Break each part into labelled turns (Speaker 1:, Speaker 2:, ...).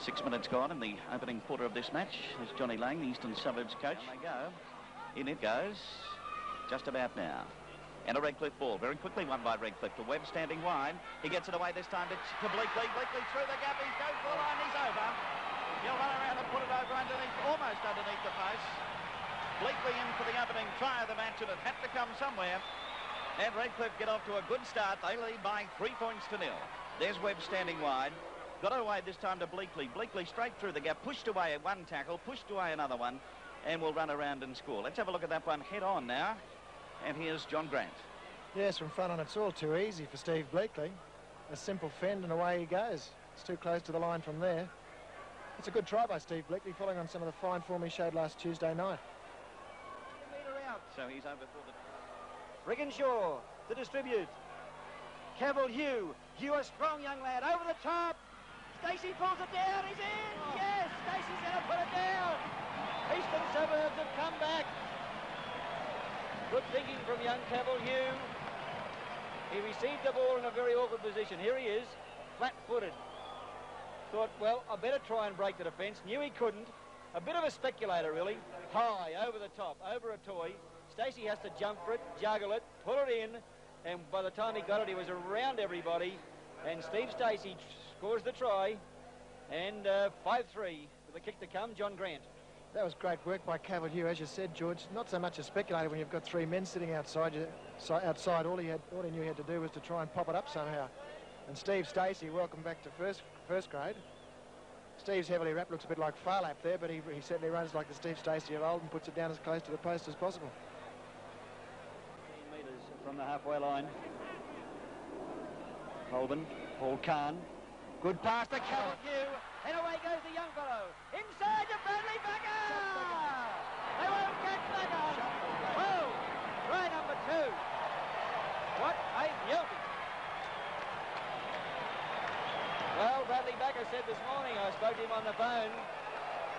Speaker 1: 6 minutes gone in the opening quarter of this match. There's Johnny Lang, the Eastern Suburbs coach. Down they go. In it goes. Just about now. And a Redcliffe ball. Very quickly won by Redcliffe. To Webb standing wide. He gets it away this time to Bleakley. Bleakley through the gap. He goes for the line. He's over. He'll run around and put it over underneath, almost underneath the post. Bleakley in for the opening try of the match, and it had to come somewhere. And Redcliffe get off to a good start. They lead by 3 points to 0. There's Webb standing wide. Got it away this time to Bleakley. Bleakley straight through the gap, pushed away at one tackle, pushed away another one, and will run around and score. Let's have a look at that one head on now. And here's John Grant.
Speaker 2: Yes, from front on, it's all too easy for Steve Bleakley. A simple fend and away he goes. It's too close to the line from there. It's a good try by Steve Bleakley, following on some of the fine form he showed last Tuesday night.
Speaker 1: Metre out, so he's over for the...
Speaker 3: Brigginshaw to distribute. Cavill Hugh. Hugh, a strong young lad, over the top. Stacey pulls it down, he's in! Yes, Stacey's going to put it down! Eastern Suburbs have come back. Good thinking from young Cavill Hugh. He received the ball in a very awkward position. Here he is, flat-footed. Thought, well, I better try and break the defence. Knew he couldn't. A bit of a speculator, really. High, over the top, over a toy. Stacey has to jump for it, juggle it, pull it in, and by the time he got it, he was around everybody. And Steve Stacey scores the try, and 5-3 with a kick to come, John Grant.
Speaker 2: That was great work by Cavill Hugh, as you said, George. Not so much a speculator when you've got 3 men sitting outside. All he knew he had to do was to try and pop it up somehow. And Steve Stacey, welcome back to first grade. Steve's heavily wrapped, looks a bit like Farlap there, but he certainly runs like the Steve Stacey of old and puts it down as close to the post as possible.
Speaker 3: 15 metres from the halfway line. Holborn, Paul Kahn. Good pass to Cavill Hugh, and away goes the young fellow. Inside to Bradley Becker! They won't catch Becker! Oh, try number 2. What a beauty! Well, Bradley Becker said this morning, I spoke to him on the phone,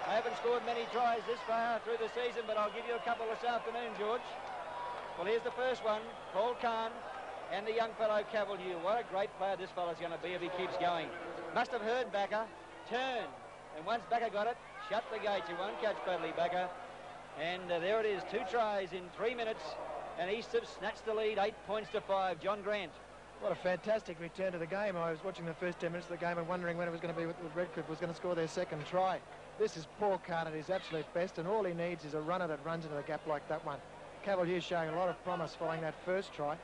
Speaker 3: I haven't scored many tries this far through the season, but I'll give you a couple this afternoon, George. Well, here's the first one, Paul Kahn and the young fellow Cavill Hugh. What a great player this fellow's going to be if he keeps going. Must have heard Becker, turned, and once Becker got it, shut the gates. He won't catch Bradley Becker. And there it is, 2 tries in 3 minutes, and East have snatched the lead, 8 points to 5. John Grant.
Speaker 2: What a fantastic return to the game. I was watching the first 10 minutes of the game and wondering when it was going to be with Redcliffe was going to score their second try. This is Paul Kahn at his absolute best, and all he needs is a runner that runs into the gap like that one. Cavill Hughes showing a lot of promise following that first try.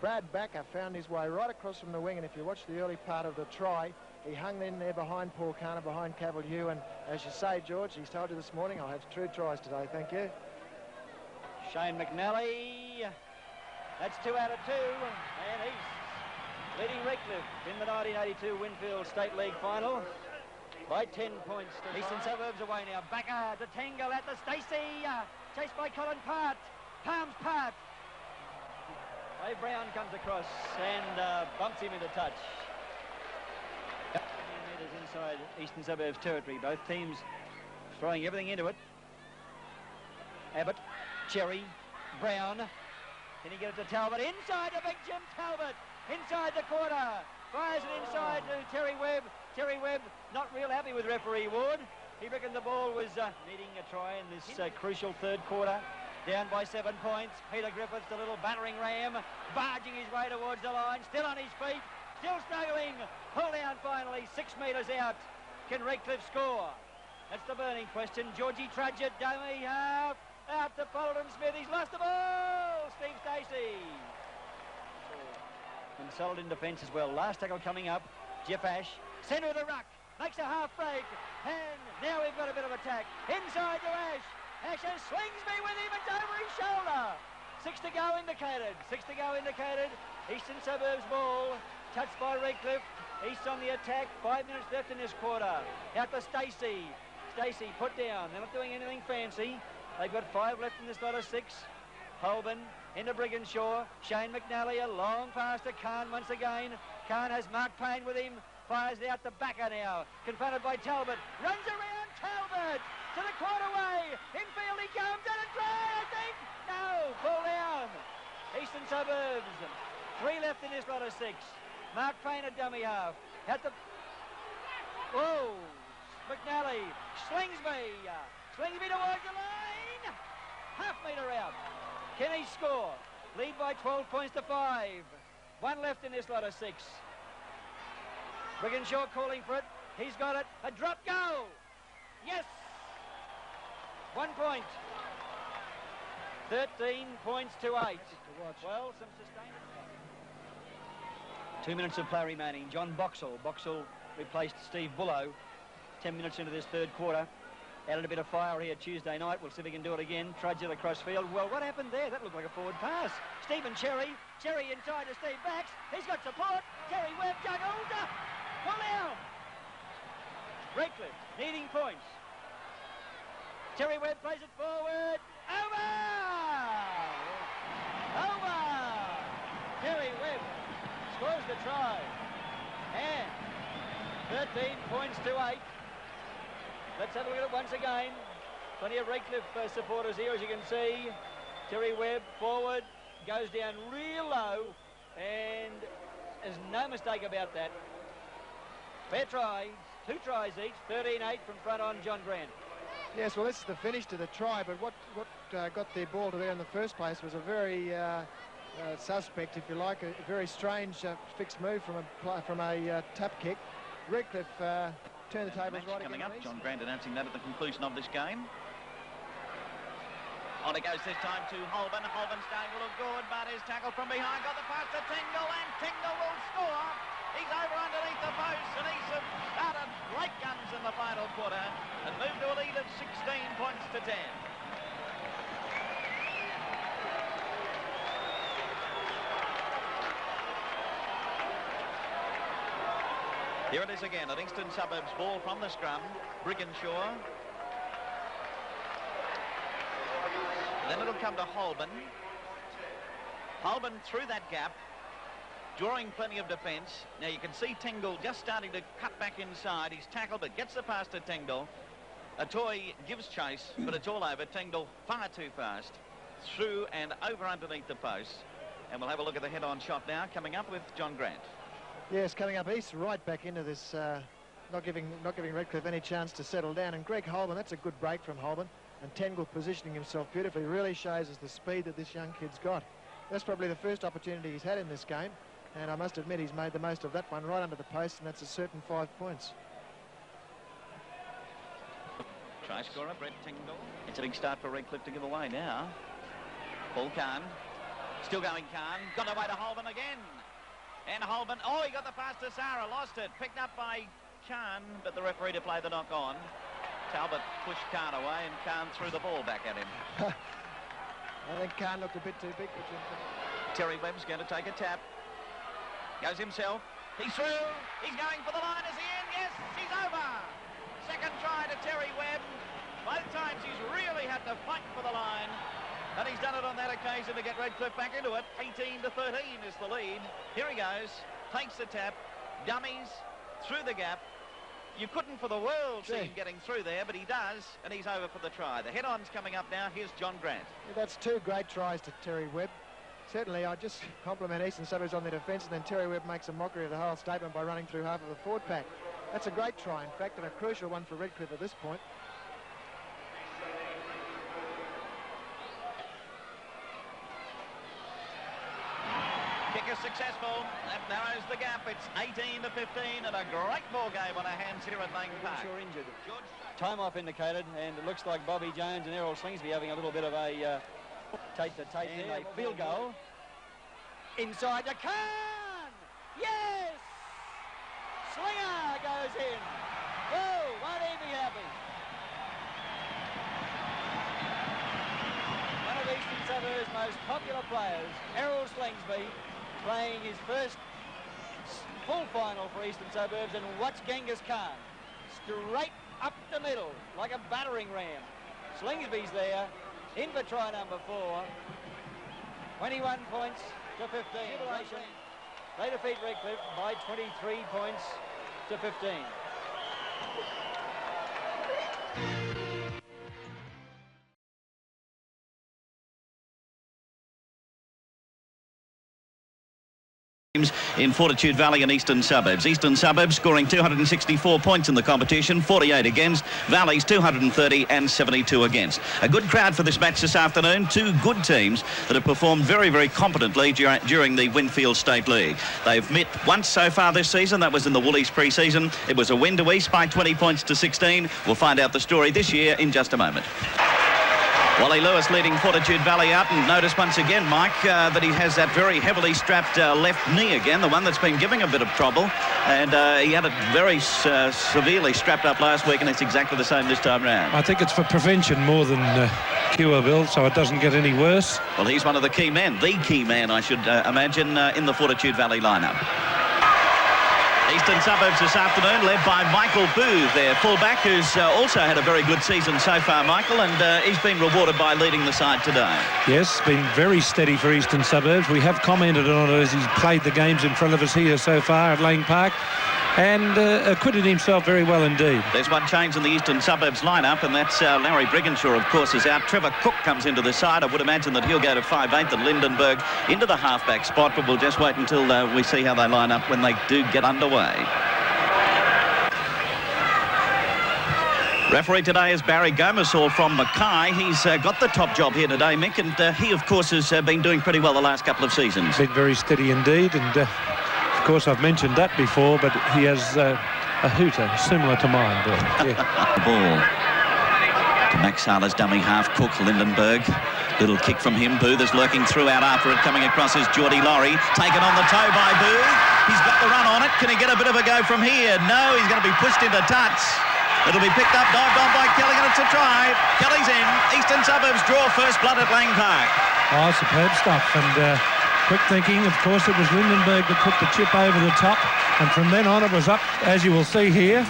Speaker 2: Brad Becker found his way right across from the wing, and if you watch the early part of the try, he hung in there behind Paul Kahn and behind Cavill Hugh, and as you say, George, he's told you this morning, I'll have 2 tries today, thank you.
Speaker 3: Shane McNally, that's 2 out of 2, and he's leading Redcliffe in the 1982 Winfield State League final by 10 points. Eastern Suburbs away now. Becker to Tangle at the Stacey, chased by Colin Part. Palms Part. Ray Brown comes across and bumps him into touch. 15 metres inside Eastern Suburbs territory. Both teams throwing everything into it. Abbott, Cherry, Brown. Can he get it to Talbot? Inside to Big Jim Talbot. Inside the quarter. Fires it inside to Terry Webb. Terry Webb not real happy with referee Ward. He reckoned the ball was needing a try in this crucial third quarter. Down by 7 points. Peter Griffiths, the little battering ram, barging his way towards the line. Still on his feet. Still struggling. Pull down finally. 6 metres out. Can Redcliffe score? That's the burning question. Georgie Trudgett, dummy half. Out to Polden Smith. He's lost the ball. Steve Stacey. And solid in defence as well. Last tackle coming up. Jeff Ash. Centre of the ruck. Makes a half break. And now we've got a bit of attack. Inside to Ash. Asher swings me with him. It's over his shoulder. 6 to go indicated. 6 to go indicated. Eastern Suburbs ball. Touched by Redcliffe. East on the attack. 5 minutes left in this quarter. Out to Stacey. Stacey put down. They're not doing anything fancy. They've got 5 left in this lot of 6. Holborn into Brigginshaw. Shane McNally, a long pass to Kahn once again. Kahn has Mark Payne with him. Fires it out the backer now. Confronted by Talbot. Runs around Talbot to the quarter way. Infield he comes and a try, I think. No, pull down. Eastern Suburbs. 3 left in this lot of 6. Mark Payne a dummy half. At the... Whoa. McNally. Slingsby. Slingsby towards the line. Half metre out. Can he score? Lead by 12 points to 5. One left in this lot of 6. Brigginshaw calling for it. He's got it. A drop goal. Yes. 1 point. 13 points to 8. Well, some sustained. 2 minutes of play remaining. John Boxall. Boxall replaced Steve Bullow. 10 minutes into this third quarter. Added a bit of fire here Tuesday night. We'll see if he can do it again. Trudge it across field. Well, what happened there? That looked like a forward pass. Stephen Cherry. Cherry inside to Steve Bax. He's got support. Terry Webb juggled. Pull down. Redcliffe needing points. Terry Webb plays it forward. Over! Over! Terry Webb scores the try. And 13 points to 8. Let's have a look at it once again. Plenty of Redcliffe supporters here, as you can see. Terry Webb forward, goes down real low, and there's no mistake about that. Fair try, 2 tries each, 13-8 from front on John Grant.
Speaker 2: Yes, well, this is the finish to the try, but what got their ball to there in the first place was a very suspect, if you like, a very strange fixed move from a tap kick. Redcliffe turn the tables right
Speaker 1: coming
Speaker 2: again.
Speaker 1: Up. John Grant announcing that at the conclusion of this game. On it goes this time to Holborn. Holborn's starting to look good, but his tackle from behind got the pass to Tingle, and Tingle will score. He's over underneath the post, and he's started great guns in the final quarter and moved to a lead of 16 points to 10. Here it is again, an Eastern Suburbs ball from the scrum. Brigginshaw. And then it'll come to Holborn. Holborn through that gap, drawing plenty of defence. Now you can see Tingle just starting to cut back inside. He's tackled, but gets the pass to Tingle. Atoy gives chase, but it's all over. Tingle far too fast. Through and over underneath the post. And we'll have a look at the head-on shot now, coming up with John Grant.
Speaker 2: Yes, coming up east, right back into this, not giving Redcliffe any chance to settle down. And Greg Holborn, that's a good break from Holborn. And Tingle positioning himself beautifully really shows us the speed that this young kid's got. That's probably the first opportunity he's had in this game. And I must admit, he's made the most of that one right under the post, and that's a certain 5 points.
Speaker 1: Try scorer, Brett Tingle. It's a big start for Redcliffe to give away now. Paul Kahn. Still going Kahn. Got away to Holborn again. And Holborn, oh, he got the pass to Sarah, lost it. Picked up by Kahn, but the referee to play the knock on. Talbot pushed Kahn away, and Kahn threw the ball back at him.
Speaker 2: I think Kahn looked a bit too big for Jim.
Speaker 1: Terry Webb's going to take a tap. Goes himself. He's through. He's going for the line. Is he in? Yes, he's over. Second try to Terry Webb. Both times he's really had to fight for the line. And he's done it on that occasion to get Redcliffe back into it. 18-13 is the lead. Here he goes. Takes the tap. Dummies through the gap. You couldn't for the world see him getting through there, but he does, and he's over for the try. The head-on's coming up now. Here's John Grant.
Speaker 2: Yeah, that's 2 great tries to Terry Webb. Certainly, I just compliment Eastern Suburbs on their defence, and then Terry Webb makes a mockery of the whole statement by running through half of the forward pack. That's a great try, in fact, and a crucial one for Redcliffe at this point.
Speaker 1: Kick is successful. That narrows the gap. It's 18-15 and a great ball game on our hands here at Lang Park.
Speaker 3: Sure injured. Time off indicated, and it looks like Bobby Jones and Errol Slingsby having a little bit of a tape to tape there. A field goal. Inside to Kahn! Yes! Slinger goes in. Oh, won't he be happy? One of Eastern Suburbs' most popular players, Errol Slingsby, playing his first full final for Eastern Suburbs, and watch Genghis Khan straight up the middle like a battering ram. Slingsby's there, in for try number 4. 21 points to 15. They defeat Redcliffe by 23 points to 15.
Speaker 1: in Fortitude Valley and Eastern Suburbs. Eastern Suburbs scoring 264 points in the competition, 48 against. Valley's 230 and 72 against. A good crowd for this match this afternoon. Two good teams that have performed very, very competently during the Winfield State League. They've met once so far this season. That was in the Woolies pre-season. It was a win to East by 20 points to 16. We'll find out the story this year in just a moment. Wally Lewis leading Fortitude Valley out, and notice once again, Mike, that he has that very heavily strapped left knee again, the one that's been giving a bit of trouble, and he had it very severely strapped up last week, and it's exactly the same this time round.
Speaker 4: I think it's for prevention more than cure, Bill, so it doesn't get any worse.
Speaker 1: Well, he's one of the key men, the key man, I should imagine, in the Fortitude Valley lineup. Eastern Suburbs this afternoon, led by Michael Booth, their fullback, who's also had a very good season so far, Michael, and he's been rewarded by leading the side today.
Speaker 4: Yes, been very steady for Eastern Suburbs. We have commented on it as he's played the games in front of us here so far at Lang Park, and acquitted himself very well indeed.
Speaker 1: There's one change in the Eastern Suburbs lineup, and that's Larry Brigginshaw, of course, is out. Trevor Cook comes into the side. I would imagine that he'll go to 5'8", and Lindenberg into the halfback spot, but we'll just wait until we see how they line up when they do get underway. Referee today is Barry Gomersall from Mackay. He's got the top job here today, Mick, and he, of course, has been doing pretty well the last couple of seasons.
Speaker 4: Been very steady indeed, and of course I've mentioned that before, but he has a hooter similar to mine, Bill. Yeah.
Speaker 1: The ball to Max Harler's dummy half, Cook, Lindenberg. Little kick from him. Booth is lurking throughout after it. Coming across is Geordie Laurie. Taken on the toe by Booth. He's got the run on it. Can he get a bit of a go from here? No, he's going to be pushed into touch. It'll be picked up, dived on by Kelly, and it's a try. Kelly's in. Eastern Suburbs draw first blood at Lang Park.
Speaker 4: Oh, superb stuff, and quick thinking. Of course, it was Lindenberg that put the chip over the top, and from then on it was up, as you will see here.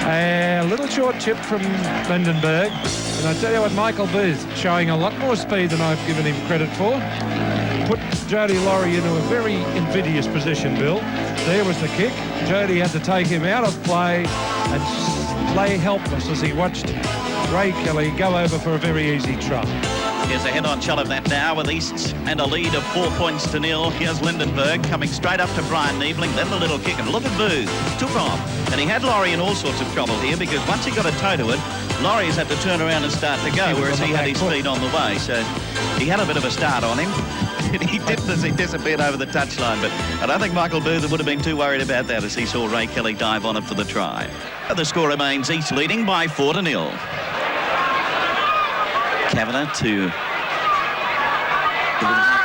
Speaker 4: A little short chip from Lindenberg, and I tell you what, Michael Booth showing a lot more speed than I've given him credit for. Put Jody Laurie into a very invidious position, Bill. There was the kick. Jody had to take him out of play and lay helpless as he watched Ray Kelly go over for a very easy try.
Speaker 1: Here's a head-on shot of that now with East and a lead of 4 points to 0. Here's Lindenberg coming straight up to Brian Niebling, then the little kick, and look at Booth. Took off. And he had Laurie in all sorts of trouble here, because once he got a toe to it, Laurie's had to turn around and start to go, whereas he had his feet on the way. So he had a bit of a start on him. He didn't as he disappeared over the touchline, but I don't think Michael Booth would have been too worried about that as he saw Ray Kelly dive on it for the try. The score remains East leading by 4-0. Kavanagh to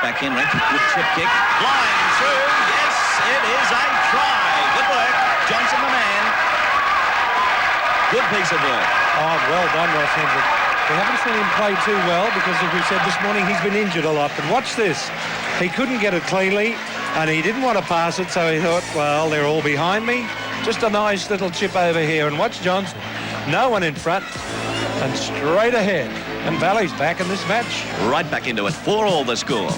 Speaker 1: back in, good chip kick, flying through. Yes, it is a try. Good work, Johnson the man. Good piece of work.
Speaker 4: Oh, well done, Ross Hendrick. We haven't seen him play too well because, as we said this morning, he's been injured a lot. But watch this. He couldn't get it cleanly, and he didn't want to pass it, so he thought, well, they're all behind me. Just a nice little chip over here. And watch Johnson. No one in front, and straight ahead. And Valley's back in this match.
Speaker 1: Right back into it. 4-all the score.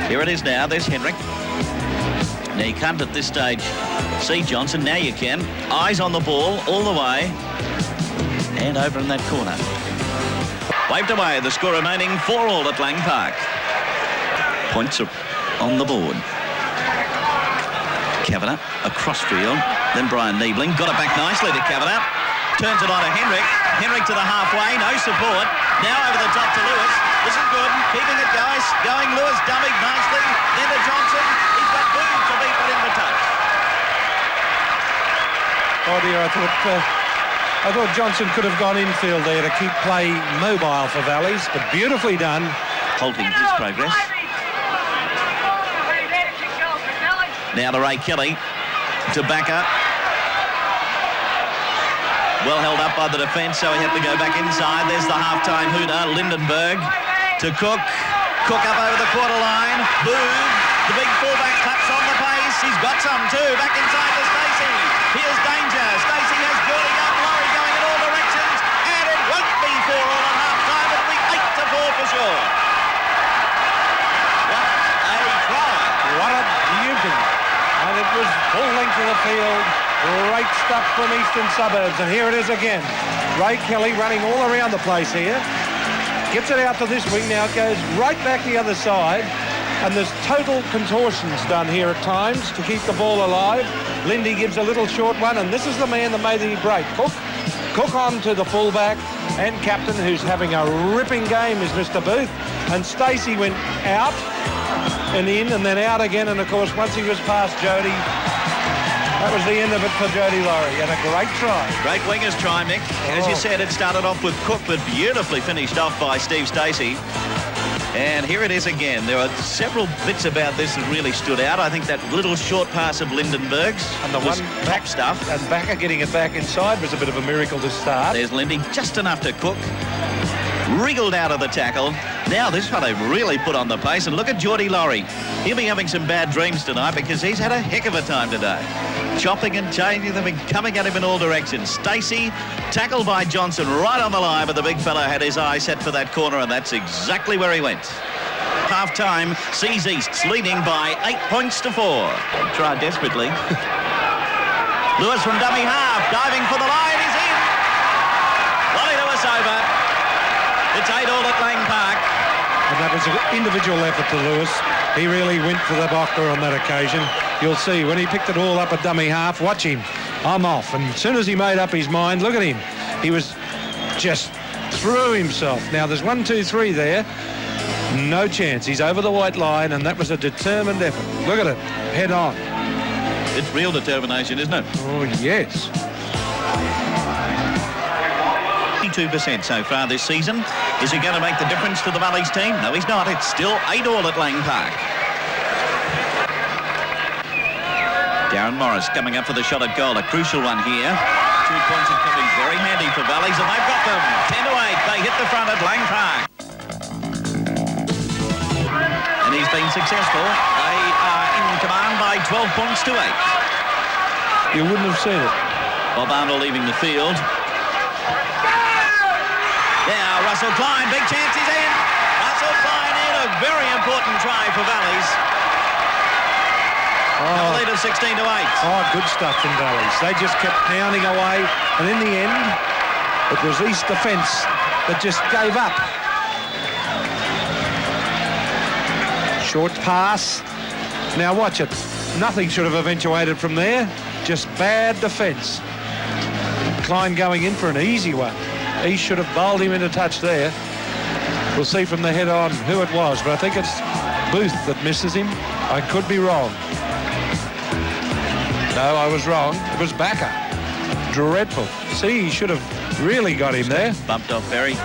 Speaker 1: Here it is now. There's Hendrick. Now you can't at this stage see Johnson. Now you can. Eyes on the ball all the way. And over in that corner. Waved away. The score remaining 4-all at Lang Park. Points are on the board. Kavanagh across field. Then Brian Niebling. Got it back nicely to Kavanagh. Turns it on to Hendrick. Hendrick to the halfway. No support. Now over the top to Lewis. This is good. Keeping it going. Lewis dummied nicely. Then to Johnson. He's got Booth to be put in the touch.
Speaker 4: Oh dear, I thought Johnson could have gone infield there to keep play mobile for Valleys, but beautifully done.
Speaker 1: Halting his progress. Now to Ray Kelly. To Backer. Well held up by the defence, so he had to go back inside. There's the half-time hooter, Lindenberg to Cook. Cook up over the quarter line. Booth, the big fullback, claps on the pace. He's got some too. Back inside to Stacey. Here's danger. Stacey has Geordie up. Laurie going in all directions. And it won't be 4-all at half-time. It'll be 8-4 for sure. What a try.
Speaker 4: What a beauty. And it was full length of the field. Great stuff from Eastern Suburbs, and here it is again. Ray Kelly running all around the place here. Gets it out to this wing, now it goes right back the other side, and there's total contortions done here at times to keep the ball alive. Lindy gives a little short one, and this is the man that made the break. Cook on to the fullback and captain, who's having a ripping game, is Mr. Booth. And Stacey went out and in and then out again, and of course once he was past Jody, that was the end of it for Jody Laurie, and a great try.
Speaker 1: Great wingers try, Mick. As you said, it started off with Cook, but beautifully finished off by Steve Stacey. And here it is again. There are several bits about this that really stood out. I think that little short pass of Lindenberg's
Speaker 4: and the
Speaker 1: was
Speaker 4: one
Speaker 1: top stuff.
Speaker 4: And Backer getting it back inside was a bit of a miracle to start.
Speaker 1: There's Lindy, just enough to Cook. Wriggled out of the tackle. Now this one they've really put on the pace. And look at Geordie Laurie. He'll be having some bad dreams tonight because he's had a heck of a time today. Chopping and changing them and coming at him in all directions. Stacey, tackled by Johnson right on the line, but the big fella had his eye set for that corner, and that's exactly where he went. Half-time sees Easts leading by 8 points to 4. Tried desperately. Lewis from dummy half, diving for the line, he's in. Wally Lewis over. It's 8-all at Lang Park.
Speaker 4: And that was an individual effort to Lewis. He really went for the blocker on that occasion. You'll see when he picked it all up at dummy half, watch him. I'm off. And as soon as he made up his mind, look at him. He was just threw himself. Now there's 1, 2, 3 there. No chance. He's over the white line, and that was a determined effort. Look at it. Head on.
Speaker 1: It's real determination, isn't it?
Speaker 4: Oh, yes.
Speaker 1: 52% so far this season. Is he going to make the difference to the Valleys team? No, he's not. It's still 8-all at Lang Park. Darren Morris coming up for the shot at goal. A crucial one here. 2 points are coming very handy for Valleys, and they've got them. 10-8. They hit the front at Lang Park. And he's been successful. They are in command by 12 points to 8.
Speaker 4: You wouldn't have seen it.
Speaker 1: Bob Arnold leaving the field. Now Russell Klein, big chance, he's in. Russell Klein in, a very important try for Valleys.
Speaker 4: Oh,
Speaker 1: Lead of 16-8.
Speaker 4: Oh, good stuff from Valleys. They just kept pounding away, and in the end, it was East defence that just gave up. Short pass. Now watch it. Nothing should have eventuated from there. Just bad defence. Klein going in for an easy one. He should have bowled him into touch there. We'll see from the head on who it was, but I think it's Booth that misses him. I could be wrong. No, I was wrong. It was Backer. Dreadful. See, he should have really got him there.
Speaker 1: Bumped off very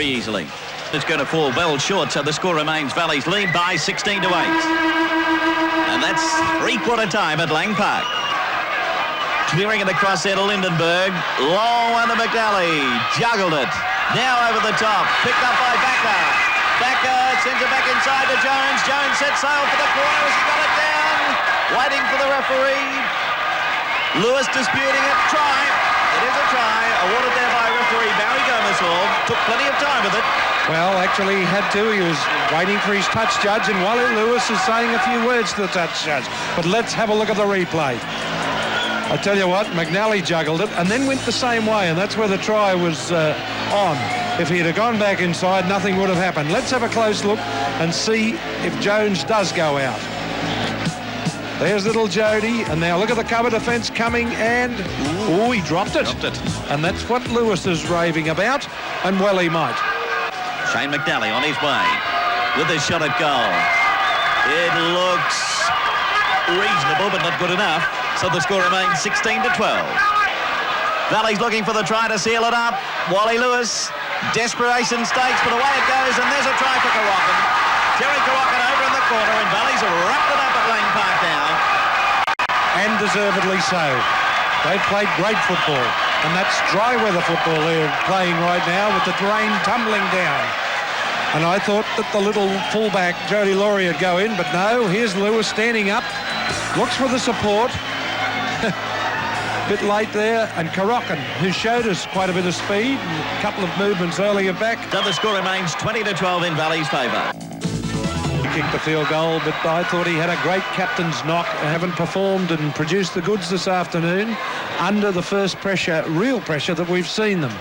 Speaker 1: easily. It's going to fall well short, so the score remains Valleys lead by 16-8. And that's three-quarter time at Lang Park. Clearing it across there to Lindenberg. Long one to McNally. Juggled it. Now over the top. Picked up by Backer. Backer sends it back inside to Jones. Jones sets sail for the corner as he got it down. Waiting for the referee. Lewis disputing it. Try. It is a try. Awarded there by referee Barry Gomez. Took plenty of time with it.
Speaker 4: Well, actually, he had to. He was waiting for his touch judge, and Wally Lewis is saying a few words to the touch judge. But let's have a look at the replay. I tell you what, McNally juggled it and then went the same way, and that's where the try was on. If he had gone back inside, nothing would have happened. Let's have a close look and see if Jones does go out. There's little Jody, and now look at the cover defence coming, and oh, he dropped it. And that's what Lewis is raving about, and well he might.
Speaker 1: Shane McNally on his way with his shot at goal. It looks reasonable, but not good enough. So the score remains 16-12. Valleys looking for the try to seal it up. Wally Lewis, desperation stakes, but away it goes, and there's a try for Carrocken. Terry Carrocken over in the corner, and Valleys have wrapped it up at Lang Park now.
Speaker 4: And deservedly so. They've played great football, and that's dry weather football they're playing right now with the rain tumbling down. And I thought that the little fullback, Jody Laurie, would go in, but no, here's Lewis standing up, looks for the support. Bit late there, and Carrocken, who showed us quite a bit of speed and a couple of movements earlier back.
Speaker 1: So the score remains 20-12 in Valleys' favour.
Speaker 4: He kicked the field goal, but I thought he had a great captain's knock. Haven't performed and produced the goods this afternoon under the first pressure, real pressure that we've seen them.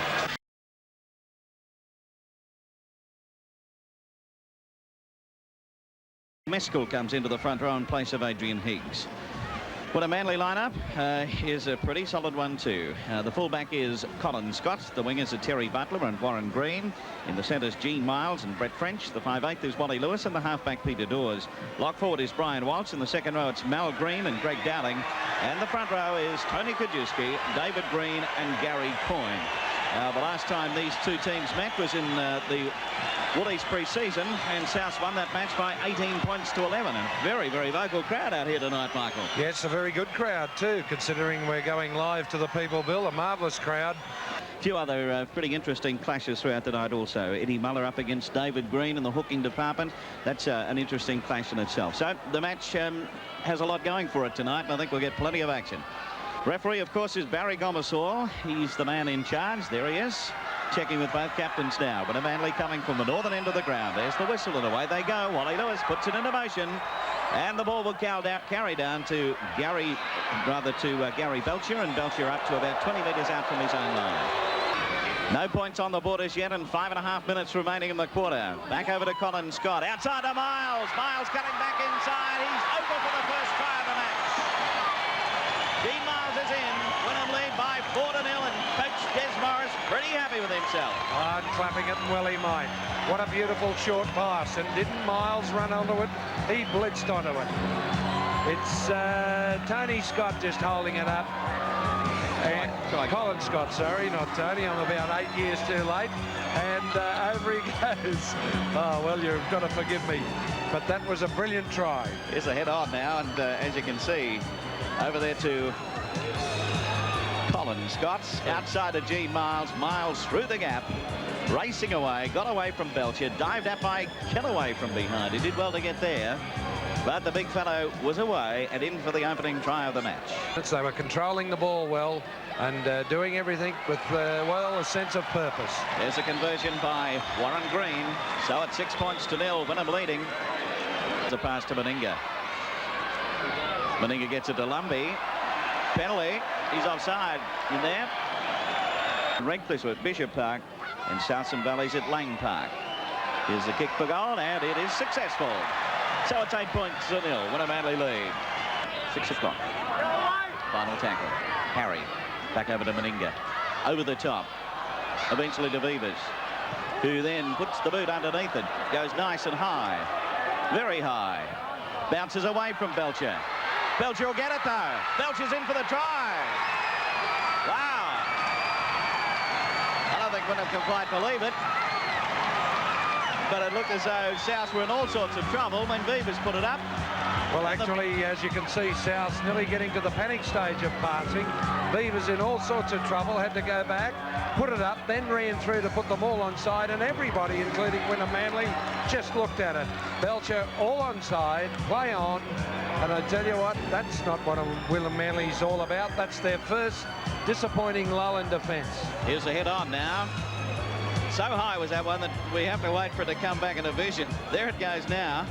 Speaker 1: Meskel comes into the front row in place of Adrian Higgs. What a Manly lineup is a pretty solid one too. The fullback is Colin Scott. The wingers are Terry Butler and Warren Green. In the centres, Gene Miles and Brett French. The 5'8" is Wally Lewis, and the halfback Peter Dawes. Lock forward is Brian Walsh. In the second row, it's Mal Green and Greg Dowling. And the front row is Tony Kajewski, David Green and Gary Coyne. The last time these two teams met was in the Woolies pre-season, and South won that match by 18 points to 11. And very, very vocal crowd out here tonight, Michael.
Speaker 4: Yeah, it's a very good crowd too, considering we're going live to the People Bill. A marvellous crowd.
Speaker 1: A few other pretty interesting clashes throughout the night also. Eddie Muller up against David Green in the hooking department. That's an interesting clash in itself. So the match has a lot going for it tonight, and I think we'll get plenty of action. Referee, of course, is Barry Gomersall. He's the man in charge. There he is, checking with both captains now. But a Manly coming from the northern end of the ground. There's the whistle, and away they go. Wally Lewis puts it into motion, and the ball will carry down to Gary Belcher, and Belcher up to about 20 metres out from his own line. No points on the board as yet, and 5.5 minutes remaining in the quarter. Back over to Colin Scott. Outside to Miles. Miles cutting back inside. He's over for the first try of the match. Dean Miles is in. Wynnum lead by 4-0, and Coach Des Morris pretty happy with himself.
Speaker 4: Hard clapping it, and well he might. What a beautiful short pass, and didn't Miles run onto it? He blitzed onto it. It's Tony Scott just holding it up. And Colin Scott, sorry, not Tony. I'm about 8 years too late. And over he goes. Oh, well, you've got to forgive me. But that was a brilliant try.
Speaker 1: Here's the head on now, and as you can see, over there to Colin Scott. Outside to Gene Miles. Miles through the gap, racing away, got away from Belcher, dived up by Kellaway from behind. He did well to get there, but the big fellow was away and in for the opening try of the match.
Speaker 4: They were controlling the ball well and doing everything with, well, a sense of purpose.
Speaker 1: There's a conversion by Warren Green. So at 6 points to 0, Wynnum leading. It's a pass to Meninga. Meninga gets it to Lumbey. Penalty. He's offside in there. Redcliffe at Bishop Park, and Southern Valley's at Lang Park. Here's the kick for goal, and it is successful. So it's 8 points to 0. Wynnum Manly lead. 6 o'clock. Final tackle. Harry. Back over to Meninga. Over the top. Eventually to Vivas, who then puts the boot underneath it. Goes nice and high. Very high. Bounces away from Belcher. Belcher will get it though. Belcher's in for the try. Wow. I don't think Wynnum can quite believe it. But it looked as though South were in all sorts of trouble when Vivas put it up.
Speaker 4: Well, actually, as you can see, South's nearly getting to the panic stage of passing. Vivas in all sorts of trouble, had to go back, put it up, then ran through to put the ball onside, and everybody, including Wynnum Manly, just looked at it. Belcher all onside, play on, and I tell you what, that's not what Wynnum Manly's all about. That's their first disappointing lull in defence.
Speaker 1: Here's the head on now. So high was that one that we have to wait for it to come back in a vision. There it goes now.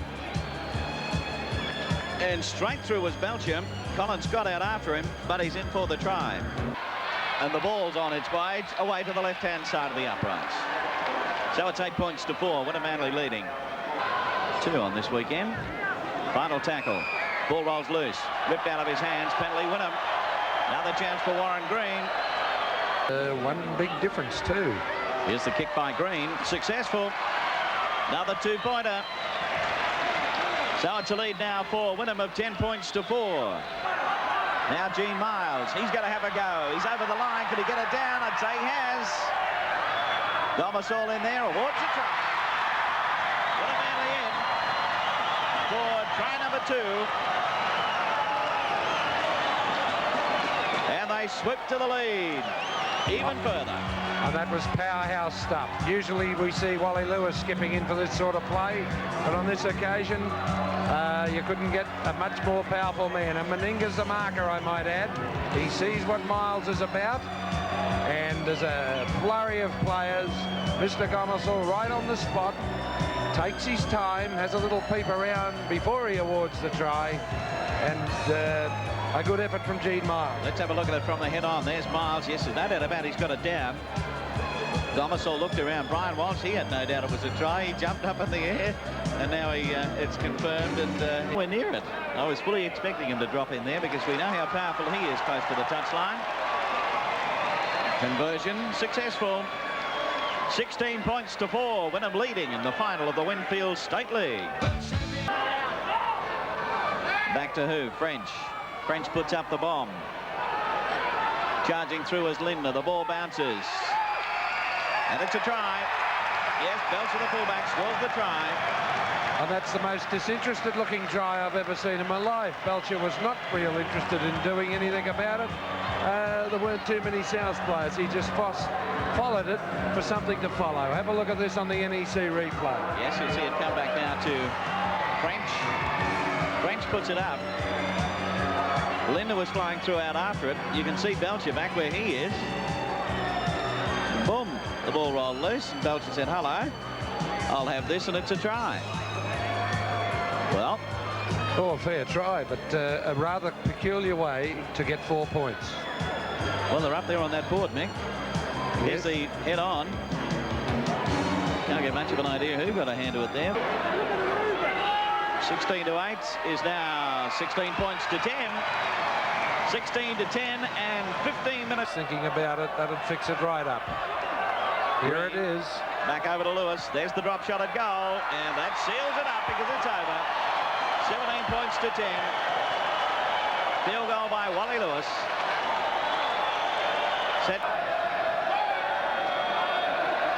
Speaker 1: And straight through was Belcher. Colin Scott out after him, but he's in for the try. And the ball's on its way away to the left-hand side of the uprights. So it's 8 points to 4. Wynnum Manly leading. 2 on this weekend. Final tackle. Ball rolls loose. Ripped out of his hands. Penalty Wynnum. Another chance for Warren Green.
Speaker 4: One big difference too.
Speaker 1: Here's the kick by Green. Successful. Another 2-pointer. So it's a lead now for Wynnum of 10 points to 4. Now Gene Miles. He's going to have a go. He's over the line. Could he get it down? I'd say he has. Gomersall in there. Awards a try. Wynnum Manly in for try number 2. And they swip to the lead even further.
Speaker 4: And that was powerhouse stuff. Usually we see Wally Lewis skipping in for this sort of play, but on this occasion you couldn't get a much more powerful man. And Meninga's the marker, I might add. He sees what Miles is about, and there's a flurry of players. Mr. Gomersall right on the spot, takes his time, has a little peep around before he awards the try, and a good effort from Gene Miles.
Speaker 1: Let's have a look at it from the head on. There's Miles. Yes, there's no doubt about it. He's got it down. Gomersall looked around. Brian Walsh, he had no doubt it was a try. He jumped up in the air, and now it's confirmed, and we're near it. I was fully expecting him to drop in there because we know how powerful he is close to the touchline. Conversion successful. 16 points to 4. Wynnum leading in the final of the Winfield State League. Back to who? French. French puts up the bomb. Charging through as Lindner. The ball bounces. And it's a try. Yes, Belcher, the fullback, scores the try.
Speaker 4: And that's the most disinterested looking try I've ever seen in my life. Belcher was not real interested in doing anything about it. There weren't too many South players. He just followed it for something to follow. Have a look at this on the NEC replay.
Speaker 1: Yes, you'll see it come back now to French. French puts it up. Lindner was flying through out after it. You can see Belcher back where he is. Boom. The ball rolled loose, and Belcher said, hello, I'll have this, and it's a try. Well.
Speaker 4: Oh, a fair try, but a rather peculiar way to get 4 points.
Speaker 1: Well, they're up there on that board, Mick. Here's the head on. Can't get much of an idea who got a hand to it there. 16 to 8 is now 16 points to 10. 16 to 10 and 15 minutes.
Speaker 4: Thinking about it, that'll fix it right up. Here it is.
Speaker 1: Back over to Lewis. There's the drop shot at goal, and that seals it up because it's over. 17 points to 10. Field goal by Wally Lewis. Set.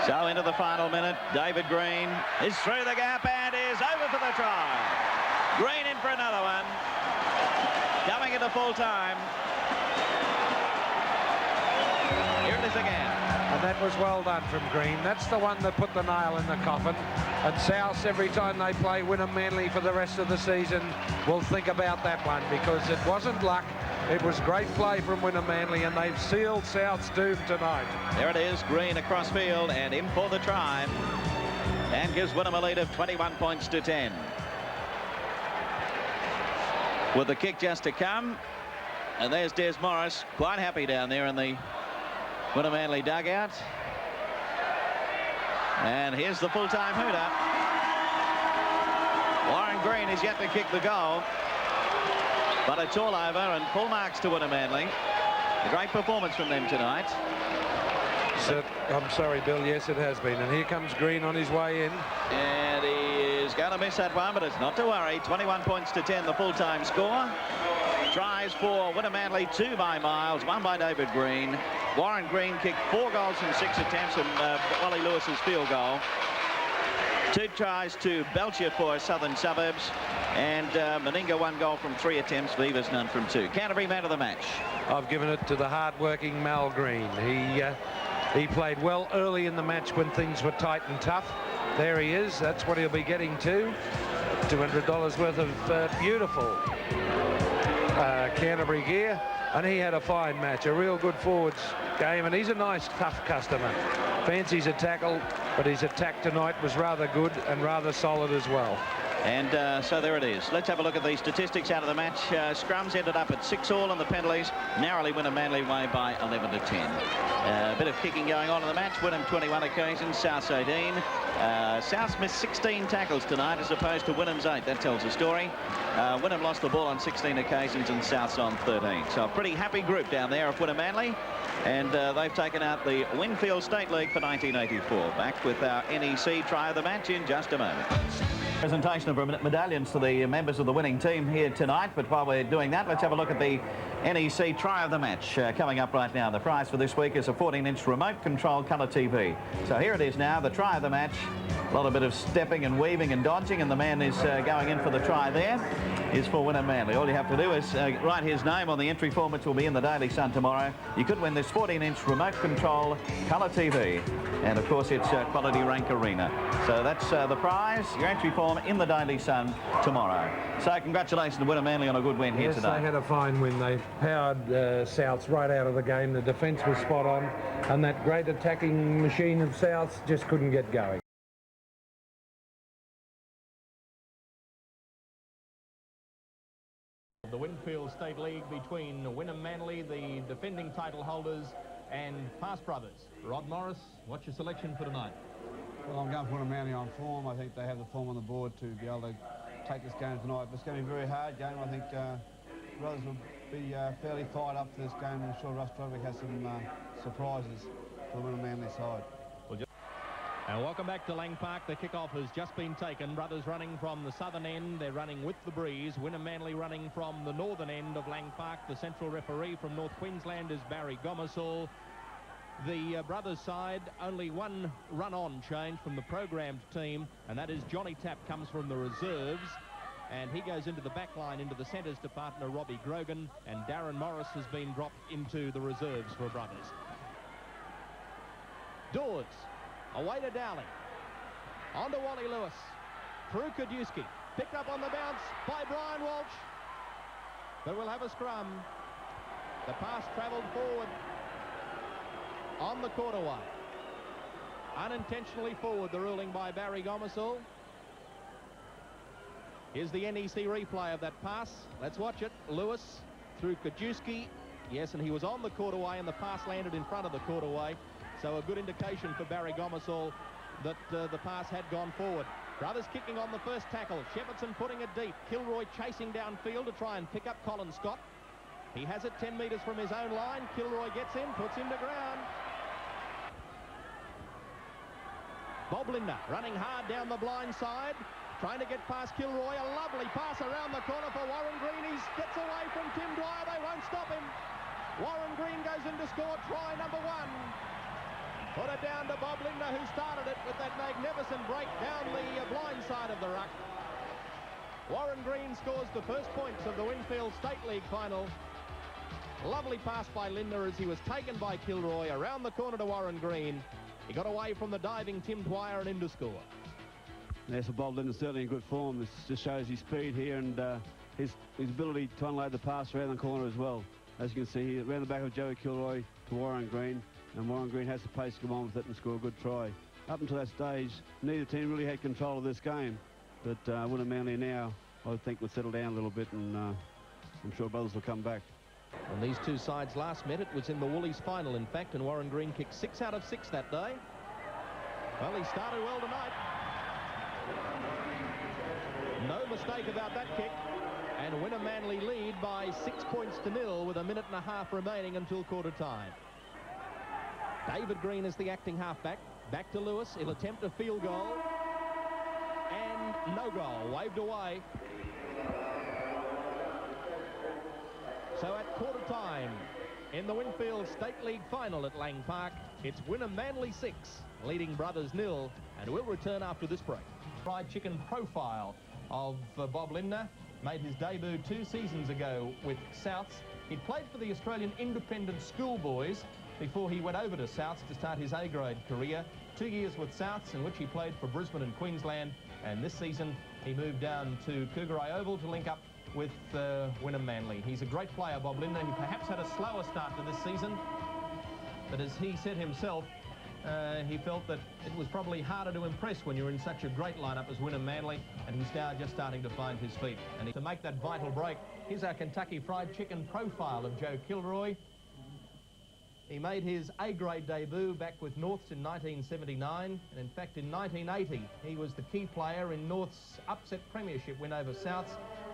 Speaker 1: So into the final minute. David Green is through the gap and is over for the try. Green in for another one. Coming into full time. Here it is again.
Speaker 4: And that was well done from Green. That's the one that put the nail in the coffin. And South, every time they play Wynnum Manly for the rest of the season, will think about that one because it wasn't luck. It was great play from Wynnum Manly, and they've sealed South's doom tonight.
Speaker 1: There it is, Green across field and in for the try. And gives Wynnum a lead of 21 points to 10. With the kick just to come. And there's Des Morris, quite happy down there in the Wynnum Manly dugout. And here's the full-time hooter. Warren Green is yet to kick the goal. But it's all over, and full marks to Wynnum Manly. A great performance from them tonight.
Speaker 4: So, I'm sorry, Bill. Yes, it has been. And here comes Green on his way in.
Speaker 1: And he is going to miss that one, but it's not to worry. 21 points to 10, the full-time score. Tries for Wynnum Manly, 2 by Miles, 1 by David Green. Warren Green kicked 4 goals from 6 attempts, and Wally Lewis's field goal. 2 tries to Belcher for Southern Suburbs, and Meninga 1 goal from 3 attempts. Vivas none from 2. Canterbury man of the match.
Speaker 4: I've given it to the hard-working Mal Green. He played well early in the match when things were tight and tough. There he is. That's what he'll be getting to. $200 worth of beautiful Canterbury gear, and he had a fine match, a real good forwards game, and he's a nice tough customer. Fancies a tackle, but his attack tonight was rather good and rather solid as well.
Speaker 1: And so there it is. Let's have a look at the statistics out of the match. Scrums ended up at 6-all, and the penalties narrowly Wynnum Manly way by 11 to 10. A bit of kicking going on in the match. Wynnum 21 occasions, South 18. South missed 16 tackles tonight as opposed to Wynnum's 8. That tells the story. Wynnum lost the ball on 16 occasions and South's on 13. So a pretty happy group down there of Wynnum Manly. And they've taken out the Winfield State League for 1984. Back with our NEC try of the match in just a moment. Presentation of medallions to the members of the winning team here tonight, but while we're doing that, let's have a look at the NEC try of the match coming up right now. The prize for this week is a 14-inch remote control colour TV. So here it is now, the try of the match. A lot of bit of stepping and weaving and dodging, and the man is going in for the try there is for Wynnum Manly. All you have to do is write his name on the entry form, which will be in the Daily Sun tomorrow. You could win this 14-inch remote control colour TV, and of course it's Quality Rank Arena. So that's the prize, your entry form in the Daily Sun tomorrow. So congratulations to Wynnum Manly on a good win here today.
Speaker 4: Yes, they had a fine win. They powered Souths right out of the game. The defence was spot on, and that great attacking machine of Souths just couldn't get going.
Speaker 5: The Winfield State League between Wynnum Manly, the defending title holders, and Pass Brothers. Rod Morris, what's your selection for tonight?
Speaker 6: Well, I'm going for Winham Manly on form. I think they have the form on the board to be able to take this game tonight. But it's going to be a very hard game. I think Brothers will be fairly fired up for this game. I'm sure Russ Broderick has some surprises for the Winham Manly side.
Speaker 5: And welcome back to Lang Park. The kickoff has just been taken. Brothers running from the southern end. They're running with the breeze. Winham Manly running from the northern end of Lang Park. The central referee from North Queensland is Barry Gomersall. The Brothers side, only one run-on change from the programmed team, and that is Johnny Tapp comes from the reserves, and he goes into the back line, into the centres to partner Robbie Grogan, and Darren Morris has been dropped into the reserves for Brothers. Dawes, away to Dowling, on to Wally Lewis, through Kajewski, picked up on the bounce by Brian Walsh, but we'll have a scrum. The pass travelled forward on the quarterway. Unintentionally forward, the ruling by Barry Gomersall. Here's the NEC replay of that pass. Let's watch it. Lewis through Kajewski. Yes, and he was on the quarterway and the pass landed in front of the quarterway. So a good indication for Barry Gomersall that the pass had gone forward. Brothers kicking on the first tackle. Shepardson putting it deep. Kilroy chasing downfield to try and pick up Colin Scott. He has it 10 metres from his own line. Kilroy gets in, puts him to ground. Bob Linder running hard down the blind side, trying to get past Kilroy. A lovely pass around the corner for Warren Green. He gets away from Tim Dwyer. They won't stop him. Warren Green goes in to score try number 1. Put it down to Bob Linder, who started it with that magnificent break down the blind side of the ruck. Warren Green scores the first points of the Winfield State League final. Lovely pass by Linder as he was taken by Kilroy around the corner to Warren Green. He got away from the diving Tim Dwyer and in to score.
Speaker 6: Yes, so Bob Linden's certainly in good form. This just shows his speed here and his ability to unload the pass around the corner as well. As you can see, he ran the back of Joey Kilroy to Warren Green, and Warren Green has the pace to come on with it and score a good try. Up until that stage, neither team really had control of this game, but Winham Manly now, I think, will settle down a little bit, and I'm sure Brothers will come back.
Speaker 5: When these two sides last met, it was in the Woolies final, in fact, and Warren Green kicked 6 out of 6 that day. Well, he started well tonight. No mistake about that kick. And Winham Manly lead by 6 points to 0 with a minute and a half remaining until quarter time. David Green is the acting halfback. Back to Lewis. He'll attempt a field goal. And no goal. Waved away. So at quarter time, in the Winfield State League final at Lang Park, it's Winham Manly 6, leading Brothers 0, and we'll return after this break. Fried chicken profile of Bob Linder made his debut 2 seasons ago with Souths. He'd played for the Australian Independent Schoolboys before he went over to Souths to start his A-grade career. 2 years with Souths, in which he played for Brisbane and Queensland, and this season he moved down to Cougarai Oval to link up with Winham Manly. He's a great player, Bob Linder. He perhaps had a slower start to this season, but as he said himself, he felt that it was probably harder to impress when you're in such a great lineup as Winham Manly, and he's now just starting to find his feet. And to make that vital break, here's our Kentucky Fried Chicken profile of Joe Kilroy. He made his A-grade debut back with Norths in 1979, and in fact in 1980 he was the key player in North's upset premiership win over Souths.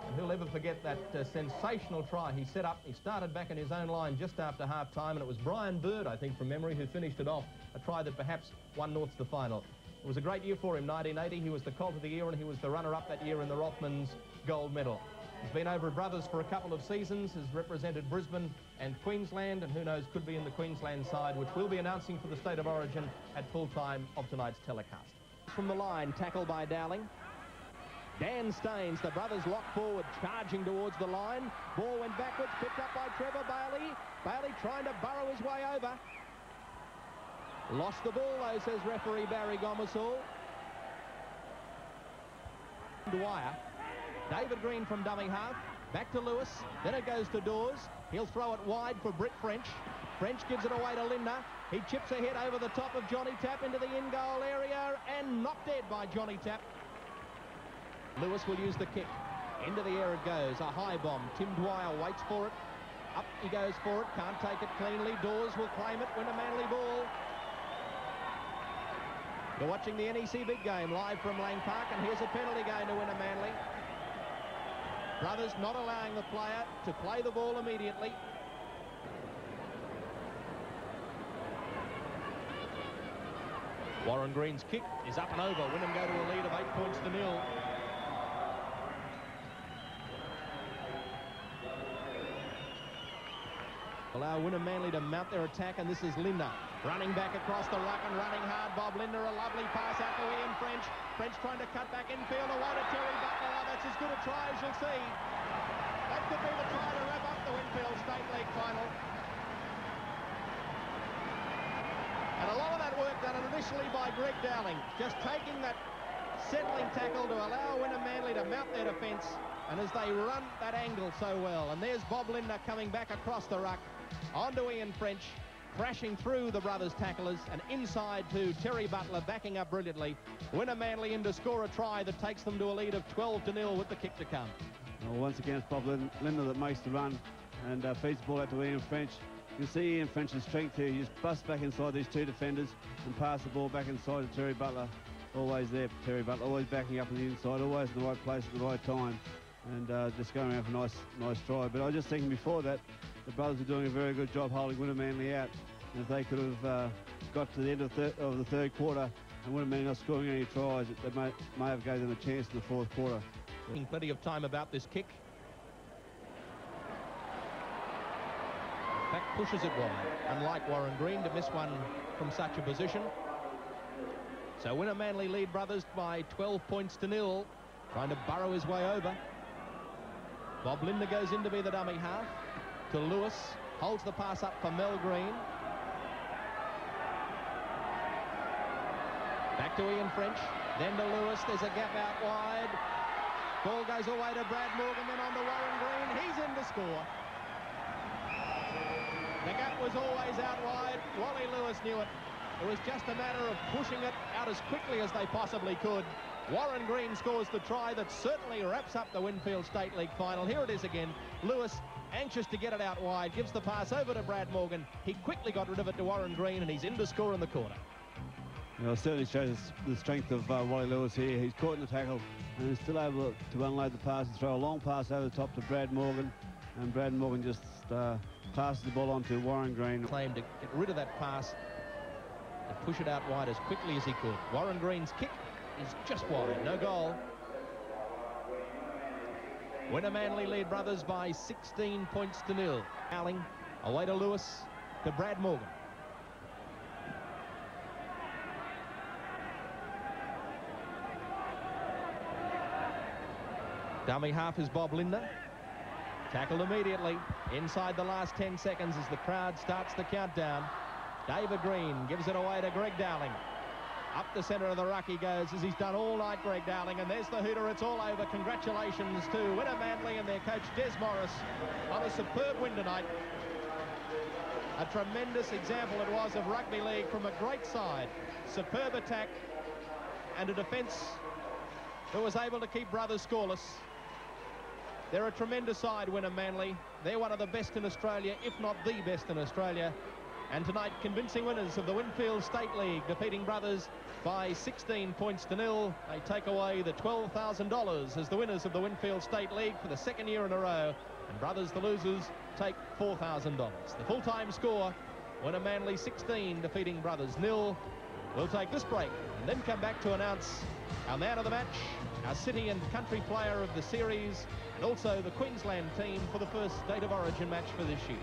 Speaker 5: And who'll ever forget that sensational try he set up? He started back in his own line just after half-time, and it was Brian Bird, I think, from memory, who finished it off, a try that perhaps won Norths the final. It was a great year for him, 1980. He was the Colt of the year, and he was the runner-up that year in the Rothmans gold medal. He's been over at Brothers for a couple of seasons, has represented Brisbane and Queensland, and who knows, could be in the Queensland side, which we'll be announcing for the State of Origin at full time of tonight's telecast. From the line, tackle by Dowling. Dan Staines, the Brothers lock forward, charging towards the line. Ball went backwards, picked up by Trevor Bailey. Bailey trying to burrow his way over. Lost the ball, though, says referee Barry Gomersall. Dwyer. David Green from dummy half. Back to Lewis. Then it goes to Dawes. He'll throw it wide for Britt French. French gives it away to Linder. He chips ahead over the top of Johnny Tapp into the in-goal area and knocked dead by Johnny Tapp. Lewis will use the kick. Into the air it goes. A high bomb. Tim Dwyer waits for it. Up he goes for it, can't take it cleanly. Dawes will claim it, win a Manly ball. You're watching the NEC Big Game live from Lang Park, and here's a penalty going to win a Manly. Brothers not allowing the player to play the ball immediately. Warren Green's kick is up and over. Wynnum go to a lead of 8 points to 0. Allow Wynnum Manly to mount their attack, and this is Linder running back across the ruck and running hard. Bob Linder, a lovely pass out to Ian French. French trying to cut back infield, away to Terry Butler. Oh, that's as good a try as you'll see. That could be the try to wrap up the Winfield State League final. And a lot of that work done initially by Greg Dowling, just taking that settling tackle to allow Wynnum Manly to mount their defence, and as they run that angle so well. And there's Bob Linder coming back across the ruck onto Ian French, crashing through the brothers' tacklers and inside to Terry Butler, backing up brilliantly. Wynnum Manly in to score a try that takes them to a lead of 12-0 with the kick to come.
Speaker 6: Well, once again, it's Bob Linder that makes the run and feeds the ball out to Ian French. You can see Ian French's strength here. He just busts back inside these two defenders and pass the ball back inside to Terry Butler. Always there for Terry Butler, always backing up on the inside, always in the right place at the right time, and just going around for a nice try. But I was just thinking before that, the brothers were doing a very good job holding Wynnum Manly out. And if they could have got to the end of the third quarter and Wynnum Manly not scoring any tries, they may have gave them a chance in the fourth quarter.
Speaker 5: Plenty of time about this kick. Back pushes it wide, unlike Warren Green to miss one from such a position. So Wynnum Manly lead brothers by 12 points to 0, trying to burrow his way over. Bob Linder goes in to be the dummy half to Lewis, holds the pass up for Mel Green. Back to Ian French, then to Lewis. There's a gap out wide. Ball goes away to Brad Morgan, then on to Warren Green. He's in to score. The gap was always out wide. Wally Lewis knew it. It was just a matter of pushing it out as quickly as they possibly could. Warren Green scores the try that certainly wraps up the Winfield State League final. Here it is again. Lewis, anxious to get it out wide, gives the pass over to Brad Morgan. He quickly got rid of it to Warren Green, and he's in to score in the corner.
Speaker 6: It certainly shows the strength of Wally Lewis here. He's caught in the tackle and is still able to unload the pass and throw a long pass over the top to Brad Morgan. And Brad Morgan just passes the ball on to Warren Green.
Speaker 5: Claimed to get rid of that pass and push it out wide as quickly as he could. Warren Green's kick is just wide, no goal. Wynnum Manly lead brothers by 16 points to 0. Howling away to Lewis, to Brad Morgan. Dummy half is Bob Linder. Tackled immediately inside the last 10 seconds as the crowd starts the countdown. David Green gives it away to Greg Dowling. Up the centre of the ruck he goes, as he's done all night, Greg Dowling, and there's the hooter. It's all over. Congratulations to Wynnum Manly and their coach Des Morris on a superb win tonight. A tremendous example it was of rugby league from a great side. Superb attack and a defence that was able to keep brothers scoreless. They're a tremendous side, Wynnum Manly. They're one of the best in Australia, if not the best in Australia. And tonight, convincing winners of the Winfield State League, defeating brothers by 16 points to 0. They take away the $12,000 as the winners of the Winfield State League for the second year in a row. And brothers, the losers, take $4,000. The full-time score, Wynnum Manly 16, defeating brothers 0. We'll take this break and then come back to announce our man of the match, our city and country player of the series, and also the Queensland team for the first State of Origin match for this year.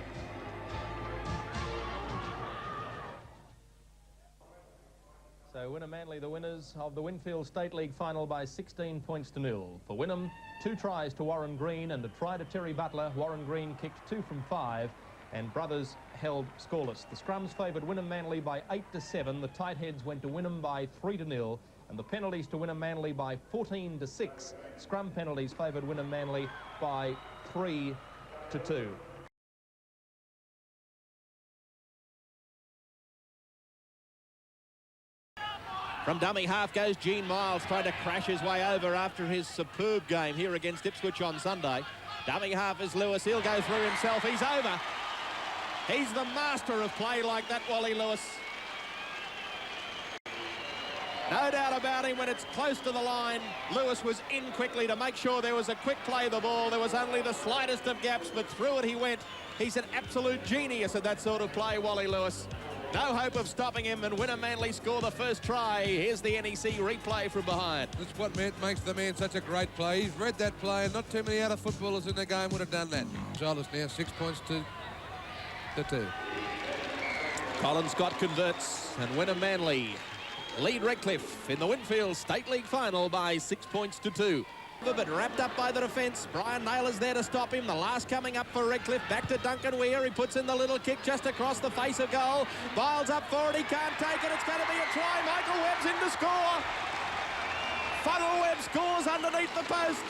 Speaker 5: So Wynnum Manly, the winners of the Winfield State League final by 16 points to 0. For Wynnum, 2 tries to Warren Green and a try to Terry Butler. Warren Green kicked 2 from 5, and brothers held scoreless. The scrums favoured Wynnum Manly by 8-7. The tight heads went to Wynnum by 3-0. And the penalties to Wynnum Manly by 14-6. Scrum penalties favoured Wynnum Manly by 3-2. From dummy half goes Gene Miles, trying to crash his way over after his superb game here against Ipswich on Sunday. Dummy half is Lewis. He'll go through himself. He's over. He's the master of play like that, Wally Lewis. No doubt about him, when it's close to the line, Lewis was in quickly to make sure there was a quick play of the ball. There was only the slightest of gaps, but through it he went. He's an absolute genius at that sort of play, Wally Lewis. No hope of stopping him, and Winner Manly score the first try. Here's the NEC replay from behind.
Speaker 7: That's what makes the man such a great play. He's read that play, and not too many other footballers in the game would have done that. Shoulders now, 6 points to 2.
Speaker 5: Colin Scott converts, and Winner Manly lead Redcliffe in the Winfield State League final by 6 points to 2. But wrapped up by the defence. Brian Naylor's there to stop him. The last coming up for Redcliffe. Back to Duncan Weir. He puts in the little kick just across the face of goal. Biles up for it. He can't take it. It's going to be a try. Michael Webb's in to score. Funnel Webb scores underneath the post.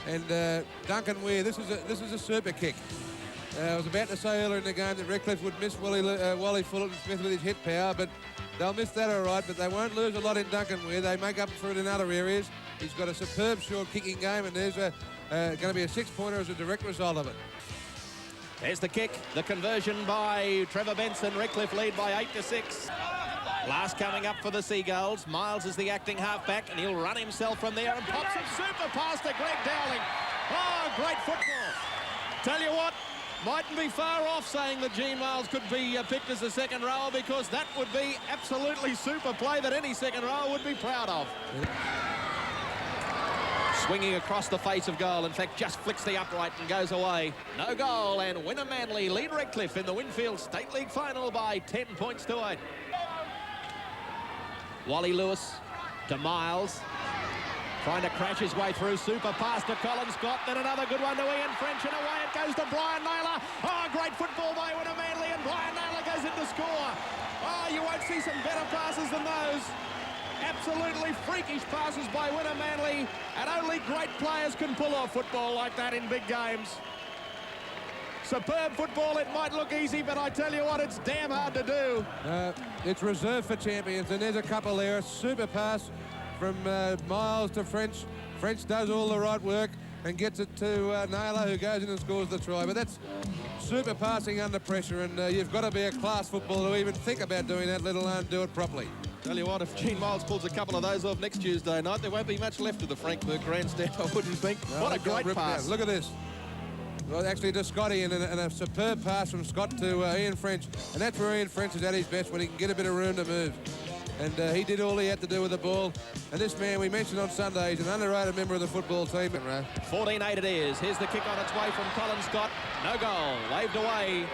Speaker 7: And Duncan Weir, this is a super kick. I was about to say earlier in the game that Redcliffe would miss Wally Fullerton-Smith with his hit power, but they'll miss that all right, but they won't lose a lot in Duncan Weir. They make up for it in other areas. He's got a superb short kicking game, and there's going to be a 6-pointer as a direct result of it.
Speaker 5: There's the kick, the conversion by Trevor Benson. Redcliffe lead by 8 to 6. Last coming up for the Seagulls. Miles is the acting halfback, and he'll run himself from there and pops a super pass to Greg Dowling. Oh, great football. Tell you what, mightn't be far off saying that Gene Miles could be picked as a second rower, because that would be absolutely super play that any second rower would be proud of. Swinging across the face of goal, in fact just flicks the upright and goes away. No goal, and Winner Manly lead Redcliffe in the Winfield State League final by 10 points to 8. Wally Lewis to Miles, trying to crash his way through. Super pass to Colin Scott, then another good one to Ian French, and away it goes to Brian Naylor. Oh, great football by Winner Manly, and Brian Naylor goes in to score. Oh, you won't see some better passes than those. Absolutely freakish passes by Winner Manly, and only great players can pull off football like that in big games. Superb football. It might look easy, but I tell you what, it's damn hard to do.
Speaker 7: It's reserved for champions, and there's a couple there. A super pass from Miles to French. French does all the right work and gets it to Naylor, who goes in and scores the try. But that's super passing under pressure, and you've got to be a class footballer to even think about doing that, let alone do it properly.
Speaker 5: Tell you what, if Gene Miles pulls a couple of those off next Tuesday night, there won't be much left of the Frankfurt grandstand, I wouldn't think.
Speaker 7: No,
Speaker 5: what a great pass.
Speaker 7: Look at this. Well, actually to Scotty, and a superb pass from Scott to Ian French. And that's where Ian French is at his best, when he can get a bit of room to move. And he did all he had to do with the ball. And this man, we mentioned on Sunday, he's an underrated member of the football team.
Speaker 5: 14-8 it is. Here's the kick on its way from Colin Scott. No goal. Waved away.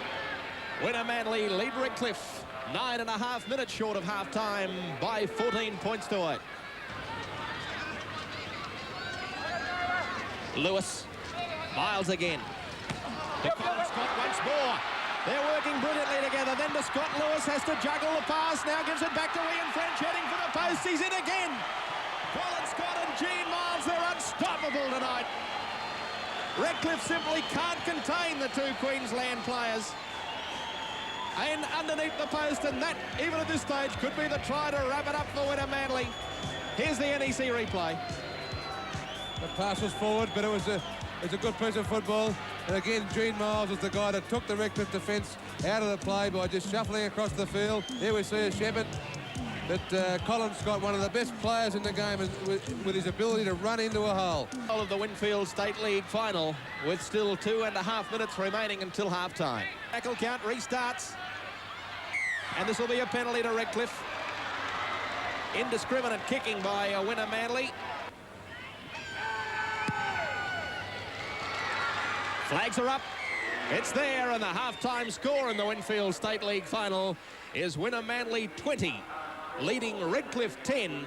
Speaker 5: Winner Manly lead Redcliffe. 9.5 minutes short of half-time by 14 points to 8. Lewis. Miles again. To Colin Scott once more. They're working brilliantly together. Then to Scott. Lewis has to juggle the pass. Now gives it back to Ian French, heading for the post. He's in again. Colin Scott and Gene Miles, they're unstoppable tonight. Redcliffe simply can't contain the two Queensland players. And underneath the post, and that, even at this stage, could be the try to wrap it up for Winner Manly. Here's the NEC replay.
Speaker 7: The pass was forward, but it's a good piece of football. And again, Gene Miles was the guy that took the Redcliffe defence out of the play by just shuffling across the field. Here we see a Shepherd. But Colin Scott, one of the best players in the game, with his ability to run into a hole.
Speaker 5: All of the Winfield State League final, with still 2.5 minutes remaining until half-time. Tackle count restarts. And this will be a penalty to Redcliffe. Indiscriminate kicking by Winner Manly. Flags are up. It's there, and the half-time score in the Winfield State League final is Winner Manly 20, leading Redcliffe 10. And in.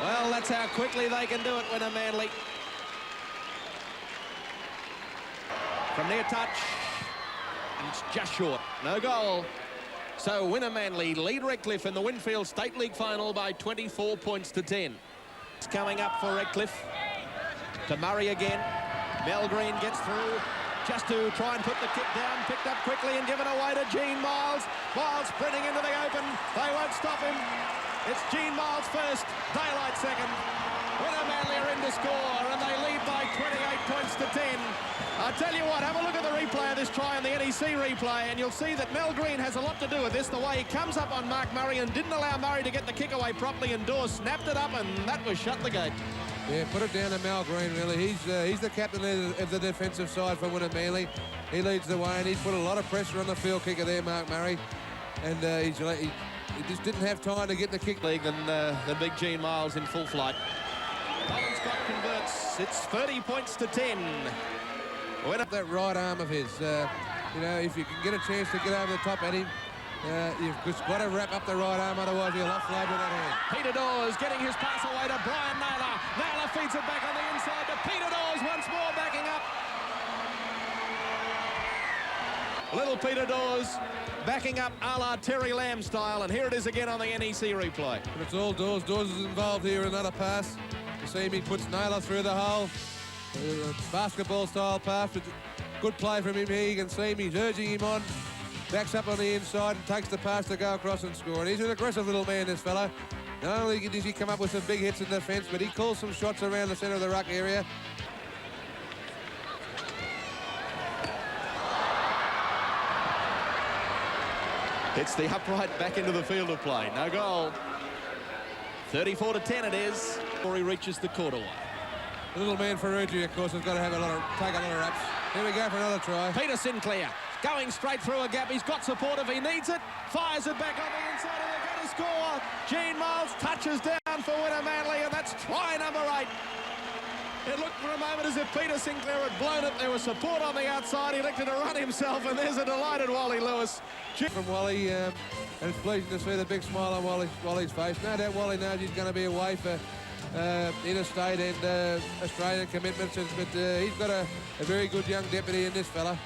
Speaker 5: Well, that's how quickly they can do it, Winner Manly. From near touch, and it's just short. No goal. So Winner Manly lead Redcliffe in the Winfield State League final by 24 points to 10. It's coming up for Redcliffe. To Murray again. Mel Green gets through just to try and put the kick down, picked up quickly and given away to Gene Miles. Miles sprinting into the open. They won't stop him. It's Gene Miles first, Daylight second. Winner Manly are in to score and they lead by 28 points to 10. I tell you what, have a look at the replay of this try on the NEC replay and you'll see that Mel Green has a lot to do with this, the way he comes up on Mark Murray and didn't allow Murray to get the kick away properly, and Dawes snapped it up and that was shut the gate.
Speaker 7: Yeah, put it down to Mel Green, really. He's the captain of the defensive side for Winner Manly. He leads the way and he's put a lot of pressure on the field kicker there, Mark Murray. And he just didn't have time to get the kick.
Speaker 5: League than big Gene Miles in full flight. Colin Scott converts. It's 30 points to 10.
Speaker 7: Up that right arm of his. You know, if you can get a chance to get over the top at him, you've just got to wrap up the right arm, otherwise he'll offload with that hand.
Speaker 5: Peter Dawes getting his pass away to Brian Naylor. Naylor feeds it back on the inside to Peter Dawes once more, backing up. Little Peter Dawes backing up a la Terry Lamb style, and here it is again on the NEC replay.
Speaker 7: But it's all Dawes. Dawes is involved here in another pass. You see him, he puts Naylor through the hole. Basketball style pass, but good play from him here. You can see him, he's urging him on. Backs up on the inside and takes the pass to go across and score. And he's an aggressive little man, this fella. Not only does he come up with some big hits in defence, but he calls some shots around the centre of the ruck area.
Speaker 5: Hits the upright back into the field of play. No goal. 34 to 10 it is before he reaches the quarter line.
Speaker 7: The little man Ferrugia, of course, has got to have take a lot of reps. Here we go for another try.
Speaker 5: Peter Sinclair going straight through a gap. He's got support if he needs it. Fires it back on the inside and they're going to score. Gene Miles touches down for Winner Manly, and that's try number 8. It looked for a moment as if Peter Sinclair had blown it. There was support on the outside. He elected to run himself, and there's a delighted Wally Lewis.
Speaker 7: From Wally, and it's pleasing to see the big smile on Wally's face. No doubt Wally knows he's going to be away for interstate and Australian commitments, but he's got a very good young deputy in this fella.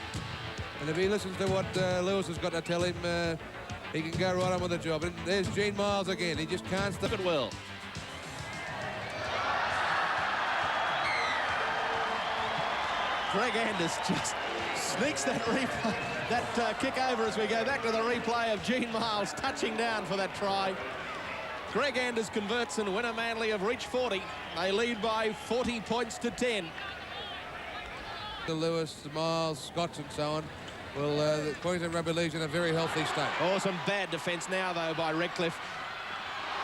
Speaker 7: And if he listens to what Lewis has got to tell him, he can go right on with the job. And there's Gene Miles again. He just can't stop
Speaker 5: it well. Greg Anders just sneaks that replay, that kick over as we go back to the replay of Gene Miles touching down for that try. Greg Anders converts and Winner Manly have reached 40. They lead by 40 points to 10.
Speaker 7: The Lewis, the Miles, Scotts and so on. Well, the Queensland Rugby League's in a very healthy state.
Speaker 5: Oh, some bad defence now, though, by Redcliffe.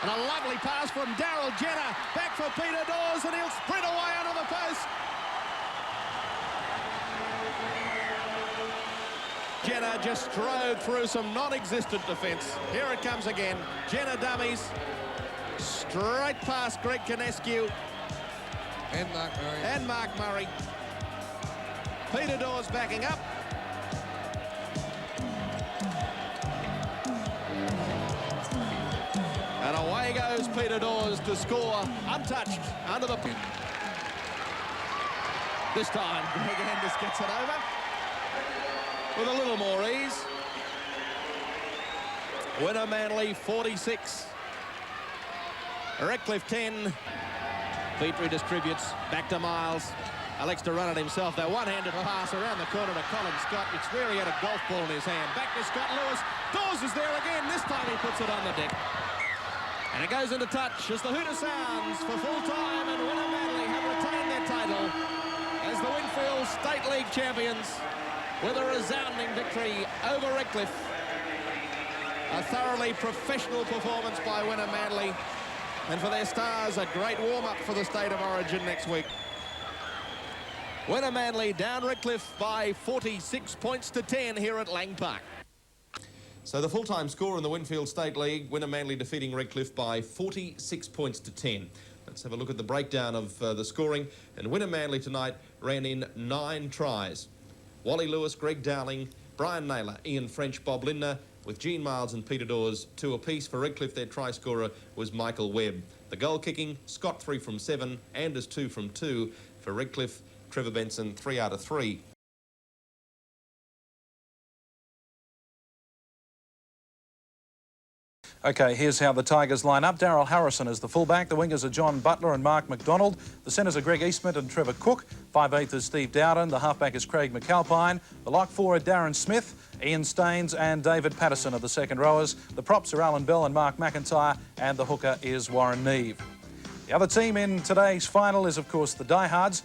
Speaker 5: And a lovely pass from Daryl Jenner. Back for Peter Dawes, and he'll sprint away under the post. Jenner just strode through some non-existent defence. Here it comes again. Jenner dummies. Straight past Greg Canescu.
Speaker 7: And Mark Murray.
Speaker 5: And Mark Murray. Peter Dawes backing up. And away goes Peter Dawes to score untouched under the pin. This time, Greg Anders gets it over with a little more ease. Winner Manly 46. Redcliffe 10. Petrie distributes back to Miles. Elects to run it himself. That one-handed pass around the corner to Colin Scott. It's where he had a golf ball in his hand. Back to Scott Lewis. Dawes is there again. This time he puts it on the deck. And it goes into touch as the hooter sounds for full time, and Winner Manly have retained their title as the Winfield State League champions with a resounding victory over Redcliffe. A thoroughly professional performance by Winner Manly, and for their stars, a great warm-up for the State of Origin next week. Winner Manly down Redcliffe by 46 points to 10 here at Lang Park. So the full-time score in the Winfield State League, Winner Manly defeating Redcliffe by 46 points to 10. Let's have a look at the breakdown of the scoring. And Winner Manly tonight ran in 9 tries. Wally Lewis, Greg Dowling, Brian Naylor, Ian French, Bob Lindner, with Gene Miles and Peter Dawes 2 apiece. For Redcliffe, their try scorer was Michael Webb. The goal kicking, Scott 3 from 7, Anders 2 from 2. For Redcliffe, Trevor Benson 3 out of 3.
Speaker 4: Okay, here's how the Tigers line up. Darryl Harrison is the fullback. The wingers are John Butler and Mark McDonald. The centres are Greg Eastman and Trevor Cook. 5/8 is Steve Dowden. The halfback is Craig McAlpine. The lock four are Darren Smith, Ian Staines and David Patterson are the second rowers. The props are Alan Bell and Mark McIntyre, and the hooker is Warren Neve. The other team in today's final is, of course, the Diehards.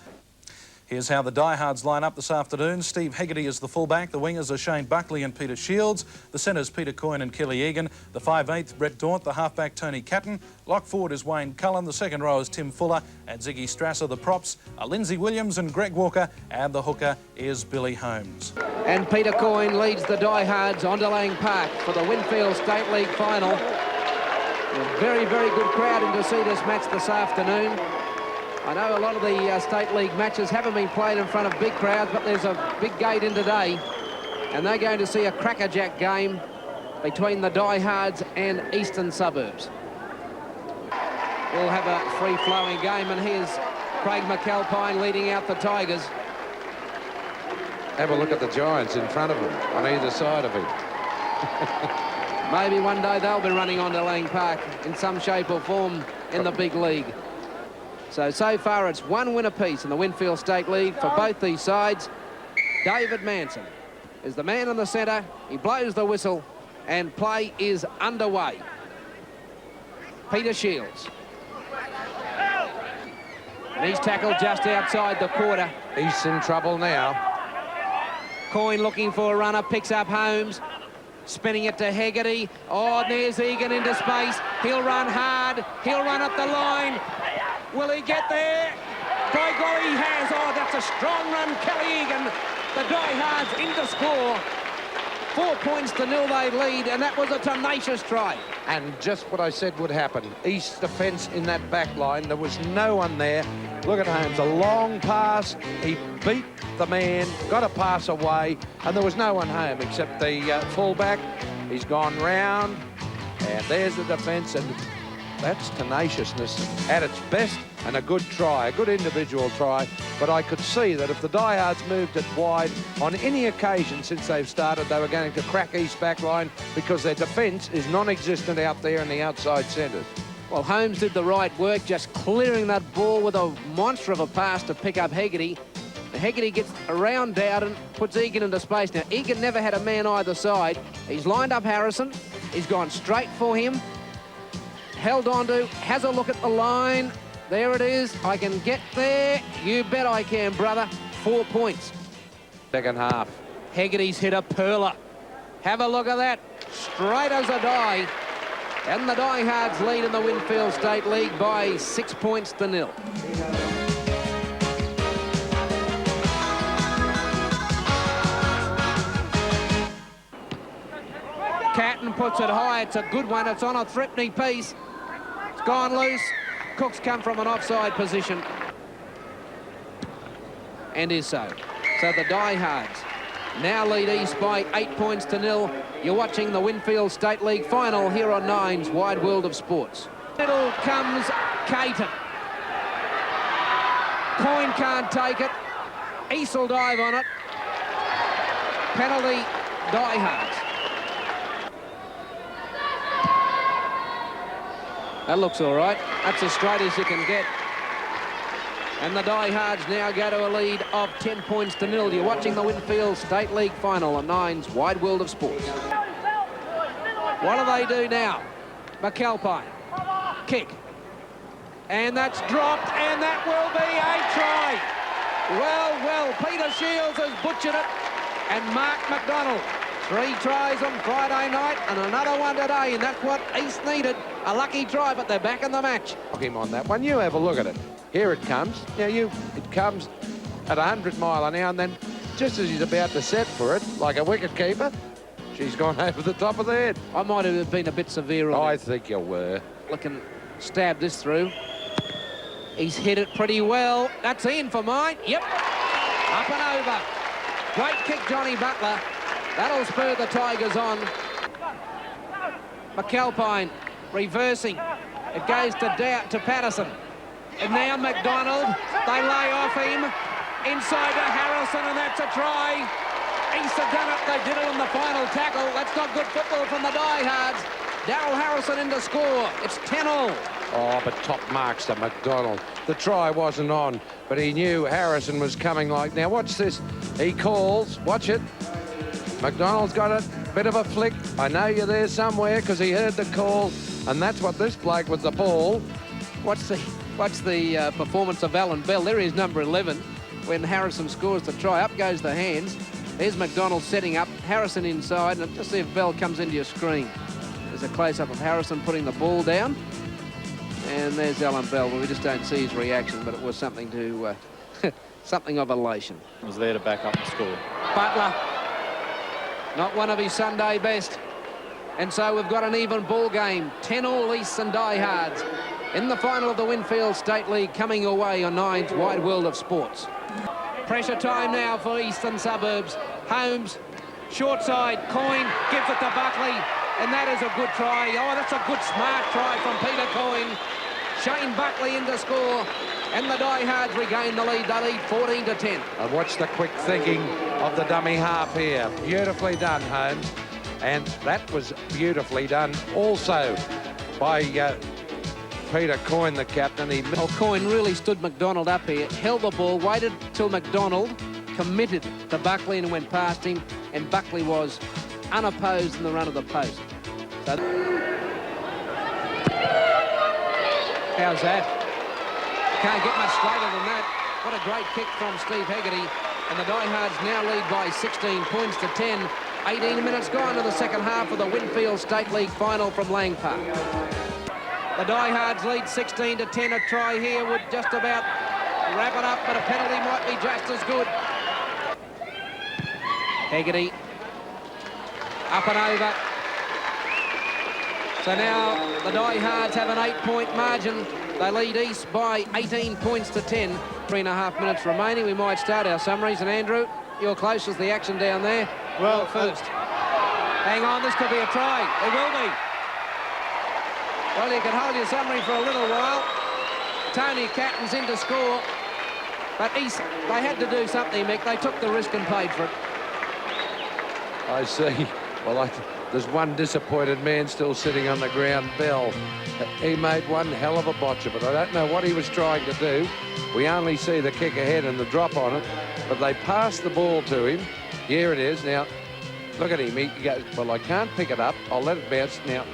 Speaker 4: Here's how the Diehards line up this afternoon. Steve Hegarty is the fullback. The wingers are Shane Buckley and Peter Shields. The centres, Peter Coyne and Kelly Egan. The 5/8, Brett Daunt. The halfback, Tony Catton. Lock forward is Wayne Cullen. The second row is Tim Fuller and Ziggy Strasser. The props are Lindsay Williams and Greg Walker, and the hooker is Billy Holmes.
Speaker 8: And Peter Coyne leads the Diehards onto Lang Park for the Winfield State League final. A very, very good crowd in to see this match this afternoon. I know a lot of the State League matches haven't been played in front of big crowds, but there's a big gate in today, and they're going to see a crackerjack game between the Diehards and Eastern Suburbs. We'll have a free-flowing game, and here's Craig McAlpine leading out the Tigers.
Speaker 9: Have a look at the Giants in front of him, on either side of him.
Speaker 8: Maybe one day they'll be running onto Lang Park in some shape or form in the big league. So far it's one win apiece in the Winfield State League for both these sides. David Manson is the man in the centre. He blows the whistle and play is underway. Peter Shields. And he's tackled just outside the quarter.
Speaker 9: He's in trouble now.
Speaker 8: Coyne looking for a runner, picks up Holmes. Spinning it to Hegarty. Oh, and there's Egan into space. He'll run hard. He'll run up the line. Will he get there? By golly, he has. Oh, that's a strong run, Kelly Egan. The Diehards in to score. 4 points to 0 they lead, and that was a tenacious try.
Speaker 9: And just what I said would happen. East defence in that back line. There was no one there. Look at Holmes, a long pass. He beat the man, got a pass away, and there was no one home except the fullback. He's gone round, and there's the defence, and that's tenaciousness at its best, and a good try, a good individual try. But I could see that if the Diehards moved it wide on any occasion since they've started, they were going to crack East back line because their defence is non-existent out there in the outside centres.
Speaker 8: Well, Holmes did the right work, just clearing that ball with a monster of a pass to pick up Hegarty. Hegarty gets around Dowden, puts Egan into space. Now, Egan never had a man either side. He's lined up Harrison. He's gone straight for him. Held on to, has a look at the line. There it is. I can get there. You bet I can, brother. 4 points.
Speaker 9: Second half.
Speaker 8: Hegarty's hit a perler. Have a look at that. Straight as a die. And the Diehards lead in the Winfield State League by 6 points to 0. Catton puts it high. It's a good one. It's on a threatening piece. It's gone loose. Cook's come from an offside position. And is so. So the Diehards now lead East by 8 points to 0. You're watching the Winfield State League final here on Nine's Wide World of Sports. Middle comes Caton. Coyne can't take it. East will dive on it. Penalty, Diehards. That looks all right. That's as straight as you can get. And the Diehards now go to a lead of 10 points to 0. You're watching the Winfield State League final on Nine's Wide World of Sports. What do they do now? McAlpine. Kick. And that's dropped, and that will be a try. Well, Peter Shields has butchered it. And Mark McDonald. 3 tries on Friday night and another one today, and that's what East needed. A lucky try, but they're back in the match.
Speaker 9: Him on that one. You have a look at it. Here it comes. Now it comes at 100 mile an hour, and then just as he's about to set for it, like a wicket keeper, she's gone over the top of the head.
Speaker 8: I might have been a bit severe on
Speaker 9: I
Speaker 8: it.
Speaker 9: think you were.
Speaker 8: Looking, stab this through. He's hit it pretty well. That's in for mine. Yep. Up and over. Great kick, Johnny Butler. That'll spur the Tigers on. McAlpine reversing. It goes to Patterson. And now McDonald. They lay off him. Inside to Harrison, and that's a try. East have done it. They did it on the final tackle. That's not good football from the Diehards. Darryl Harrison in to score. It's 10-all.
Speaker 9: Oh, but top marks to McDonald. The try wasn't on, but he knew Harrison was coming like... Now, watch this. He calls. Watch it. McDonald's got it. Bit of a flick. I know you're there somewhere because he heard the call, and that's what this bloke with the ball...
Speaker 8: Watch the performance of Alan Bell. There is number 11 when Harrison scores the try. Up goes the hands. There's McDonald setting up. Harrison inside, and just see if Bell comes into your screen. There's a close-up of Harrison putting the ball down. And there's Alan Bell. Well, we just don't see his reaction, but it was something to... something of elation.
Speaker 10: Was there to back up the score.
Speaker 8: Butler, not one of his Sunday best. And so we've got an even ball game. 10-all Easts and Diehards in the final of the Winfield State League, coming your way on Nine's Wide World of Sports. Pressure time now for Eastern Suburbs. Holmes, short side, Coyne gives it to Buckley, and that is a good try. Oh, that's a good, smart try from Peter Coyne. Shane Buckley in to score, and the Diehards regain the lead. They lead 14-10.
Speaker 9: And watch the quick thinking of the dummy half here. Beautifully done, Holmes. And that was beautifully done also by Peter Coyne, the captain.
Speaker 8: Coyne really stood McDonald up here, held the ball, waited till McDonald committed to Buckley and went past him, and Buckley was unopposed in the run of the post. So, how's that? Can't get much straighter than that. What a great kick from Steve Hegarty. And the Diehards now lead by 16 points to 10. 18 minutes gone to the second half of the Winfield State League final from Lang Park. The Diehards lead 16-10. A try here would just about wrap it up, but a penalty might be just as good. Hegarty up and over. So now the Diehards have an 8-point margin. They lead East by 18 points to 10. 3.5 minutes remaining. We might start our summaries. And Andrew, you're closest to the action down there.
Speaker 10: Well,
Speaker 8: first. Hang on, this could be a try. It will be. Well, you can hold your summary for a little while. Tony Catton's in to score. But East, they had to do something, Mick. They took the risk and paid for it.
Speaker 9: I see. Well, there's one disappointed man still sitting on the ground, Bell. He made one hell of a botch of it. I don't know what he was trying to do. We only see the kick ahead and the drop on it, but they passed the ball to him. Here it is. Now, look at him. He goes, well, I can't pick it up. I'll let it bounce. Now,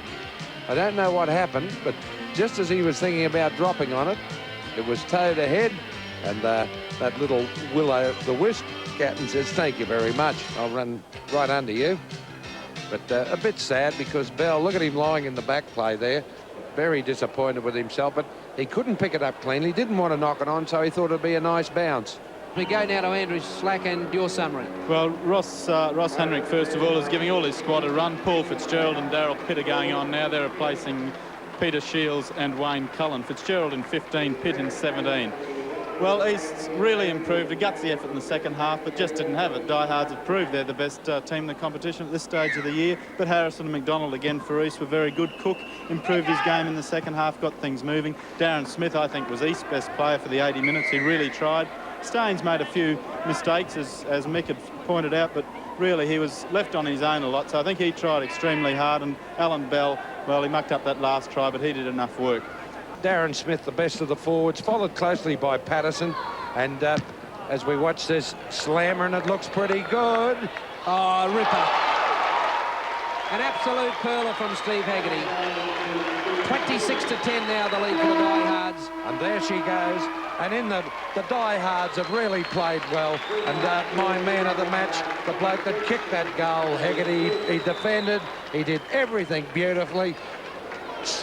Speaker 9: I don't know what happened, but just as he was thinking about dropping on it, it was towed ahead, and that little will-o'-the-wisp captain says, thank you very much. I'll run right under you. But a bit sad because Bell, look at him lying in the back play there. Very disappointed with himself, but he couldn't pick it up cleanly. Didn't want to knock it on, so he thought it'd be a nice bounce.
Speaker 8: We go now to Andrew Slack and your summary.
Speaker 10: Well, Ross Henrik, first of all, is giving all his squad a run. Paul Fitzgerald and Daryl Pitt are going on now. They're replacing Peter Shields and Wayne Cullen. Fitzgerald in 15, Pitt in 17. Well, East's really improved, a gutsy effort in the second half, but just didn't have it. Diehards have proved they're the best team in the competition at this stage of the year, but Harrison and McDonald again for East were very good. Cook improved his game in the second half, got things moving. Darren Smith, I think, was East's best player for the 80 minutes. He really tried. Staines made a few mistakes, as Mick had pointed out, but really he was left on his own a lot, so I think he tried extremely hard, and Alan Bell, well, he mucked up that last try, but he did enough work.
Speaker 9: Darren Smith, the best of the forwards, followed closely by Patterson. And as we watch this slammer, and it looks pretty good.
Speaker 8: Oh, ripper. An absolute curler from Steve Hegarty. 26-10 now, the lead for the Diehards.
Speaker 9: And there she goes. And in the Diehards have really played well. And my man of the match, the bloke that kicked that goal, Hegarty, he defended. He did everything beautifully.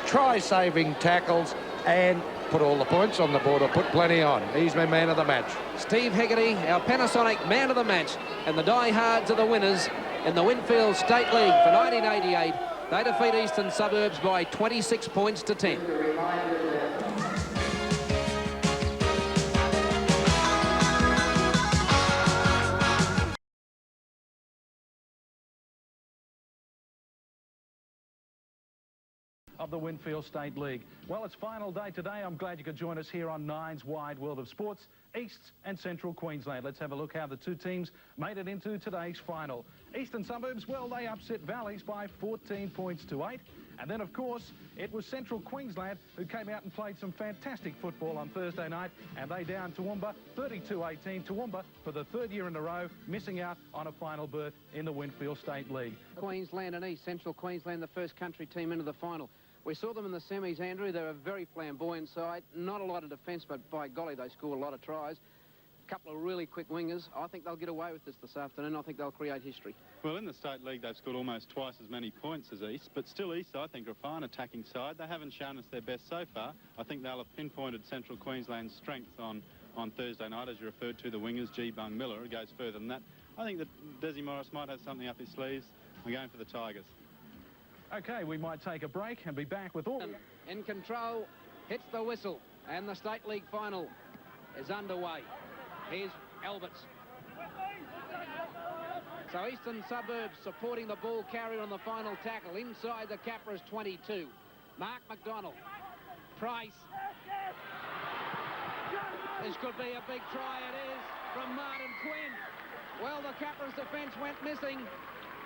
Speaker 9: Try-saving tackles, and put all the points on the board, or put plenty on. He's my man of the match.
Speaker 8: Steve Hegarty, our Panasonic man of the match, and the Diehards are the winners in the Winfield State League for 1988. They defeat Eastern Suburbs by 26 points to 10.
Speaker 4: Of the Winfield State League. Well, it's final day today. I'm glad you could join us here on Nine's Wide World of Sports, East and Central Queensland. Let's have a look how the two teams made it into today's final. Eastern Suburbs, well, they upset Valleys by 14 points to 8. And then, of course, it was Central Queensland who came out and played some fantastic football on Thursday night, and they downed Toowoomba 32-18. Toowoomba, for the third year in a row, missing out on a final berth in the Winfield State League.
Speaker 8: Queensland and East. Central Queensland, the first country team into the final. We saw them in the semis, Andrew. They're a very flamboyant side. Not a lot of defence, but by golly, they score a lot of tries. A couple of really quick wingers. I think they'll get away with this afternoon. I think they'll create history.
Speaker 10: Well, in the State League, they've scored almost twice as many points as East, but still East, I think, are a fine attacking side. They haven't shown us their best so far. I think they'll have pinpointed Central Queensland's strength on Thursday night, as you referred to, the wingers, G. Bung Miller, who goes further than that. I think that Desi Morris might have something up his sleeves. I'm going for the Tigers.
Speaker 4: OK, we might take a break and be back with all...
Speaker 8: In control, hits the whistle, and the State League final is underway. Here's Alberts. So Eastern Suburbs supporting the ball carrier on the final tackle. Inside the Capra's 22. Mark McDonald. Price. This could be a big try. It is from Martin Quinn. Well, the Capra's defence went missing.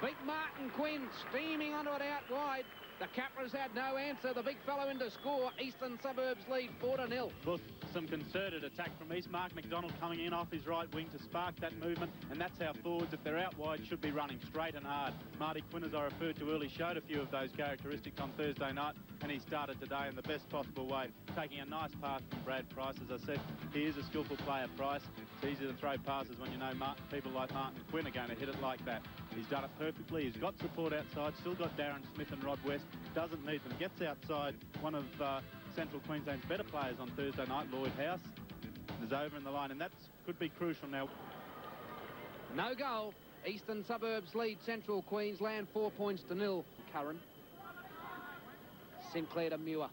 Speaker 8: Beat Martin Quinn, steaming onto it out wide. The Capras had no answer. The big fellow in to score. Eastern Suburbs lead 4-0.
Speaker 10: Well, some concerted attack from East. Mark McDonald coming in off his right wing to spark that movement, and that's how forwards, if they're out wide, should be running straight and hard. Marty Quinn, as I referred to earlier, showed a few of those characteristics on Thursday night, and he started today in the best possible way, taking a nice pass from Brad Price. As I said, he is a skillful player, Price. It's easy to throw passes when you know people like Martin Quinn are going to hit it like that. He's done it perfectly. He's got support outside, still got Darren Smith and Rod West. Doesn't need them. Gets outside one of Central Queensland's better players on Thursday night, Lloyd House. Is over in the line, and that could be crucial now.
Speaker 8: No goal. Eastern Suburbs lead Central Queensland 4 points to 0. Curran. Sinclair to Muir.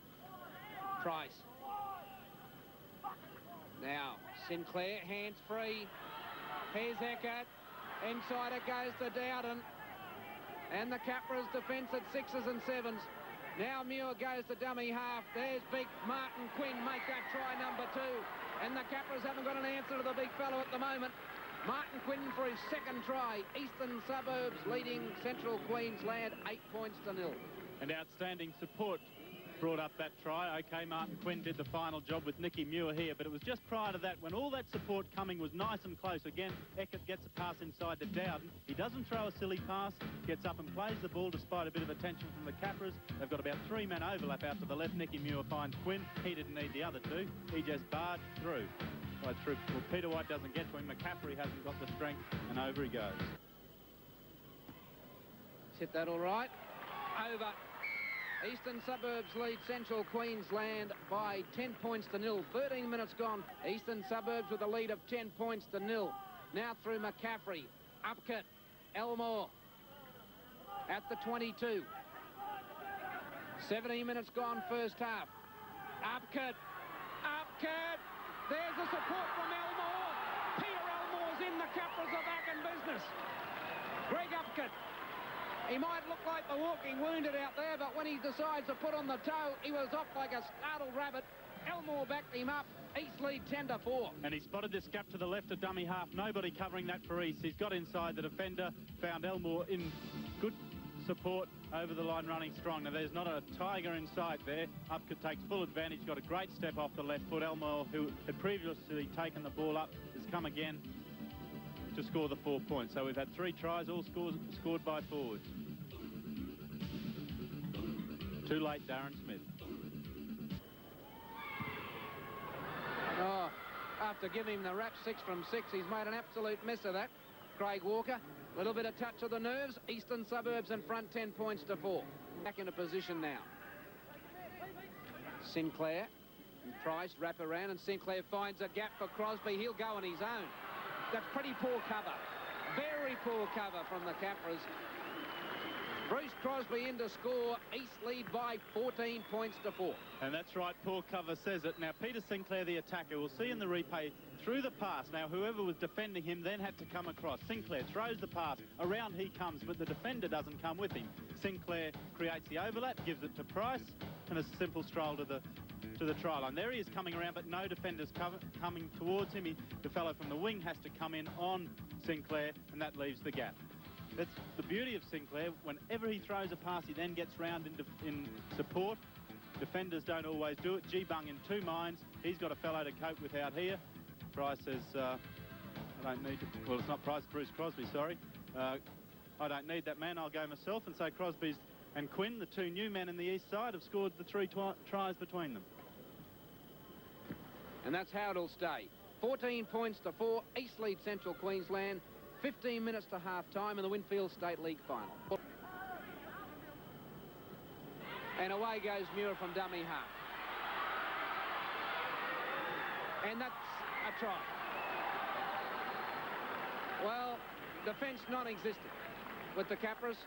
Speaker 8: Price. Now, Sinclair, hands free. Here's Eckert. Inside it goes to Dowden. And the Capra's defence at 6s and 7s. Now Muir goes to dummy half. There's big Martin Quinn make that try number 2. And the Capra's haven't got an answer to the big fellow at the moment. Martin Quinn for his second try. Eastern Suburbs leading Central Queensland 8 points to 0.
Speaker 10: And outstanding support brought up that try. OK, Martin Quinn did the final job with Nicky Muir here, but it was just prior to that when all that support coming was nice and close. Again, Eckert gets a pass inside to Dowden. He doesn't throw a silly pass, gets up and plays the ball despite a bit of attention from the Capras. They've got about 3 men overlap out to the left. Nicky Muir finds Quinn. He didn't need the other 2. He just barred through. Well, Peter White doesn't get to him. McCaffrey hasn't got the strength, and over he goes.
Speaker 8: Hit that all right. Over. Eastern Suburbs lead Central Queensland by 10 points to 0. 13 minutes gone. Eastern Suburbs with a lead of 10 points to 0. Now through McCaffrey. Upcut. Elmore at the 22. 17 minutes gone first half. Upcut. Upcut. There's the support from Elmore. Peter Elmore's in. The Capras are back in business. Greg Upcut. He might look like the walking wounded out there, but when he decides to put on the toe, he was off like a startled rabbit. Elmore backed him up. East lead 10-4.
Speaker 10: And he spotted this gap to the left of dummy half. Nobody covering that for East. He's got inside the defender, found Elmore in good support over the line, running strong. Now, there's not a tiger in sight there. Upcut takes full advantage, got a great step off the left foot. Elmore, who had previously taken the ball up, has come again to score the 4 points. So we've had 3 tries, all scored by forwards. Too late, Darren Smith.
Speaker 8: Oh, after giving him the rap 6 from 6, he's made an absolute mess of that. Craig Walker, a little bit of touch of the nerves. Eastern Suburbs in front 10 points to 4. Back into position now. Sinclair and Price wrap around, and Sinclair finds a gap for Crosby. He'll go on his own. That's pretty poor cover. Very poor cover from the Capras. Bruce Crosby in to score. East lead by 14 points to 4.
Speaker 10: And that's right, poor cover says it. Now, Peter Sinclair, the attacker, we'll see in the replay, through the pass. Now, whoever was defending him then had to come across. Sinclair throws the pass. Around he comes, but the defender doesn't come with him. Sinclair creates the overlap, gives it to Price, and a simple stroll to the try line. There he is coming around, but no defenders coming towards him. The fellow from the wing has to come in on Sinclair, and that leaves the gap. That's the beauty of Sinclair. Whenever he throws a pass, he then gets round in support. Defenders don't always do it. G-Bung in 2 minds. He's got a fellow to cope with out here. Price says, I don't need to, well, it's not Price, Bruce Crosby, sorry. I don't need that man. I'll go myself. And so Crosby's and Quinn, the 2 new men in the east side, have scored the 3 tries between them.
Speaker 8: And that's how it'll stay. 14 points to 4. East lead Central Queensland. 15 minutes to half-time in the Winfield State League final. And away goes Muir from dummy half. And that's a try. Well, defence non-existent with the Capras.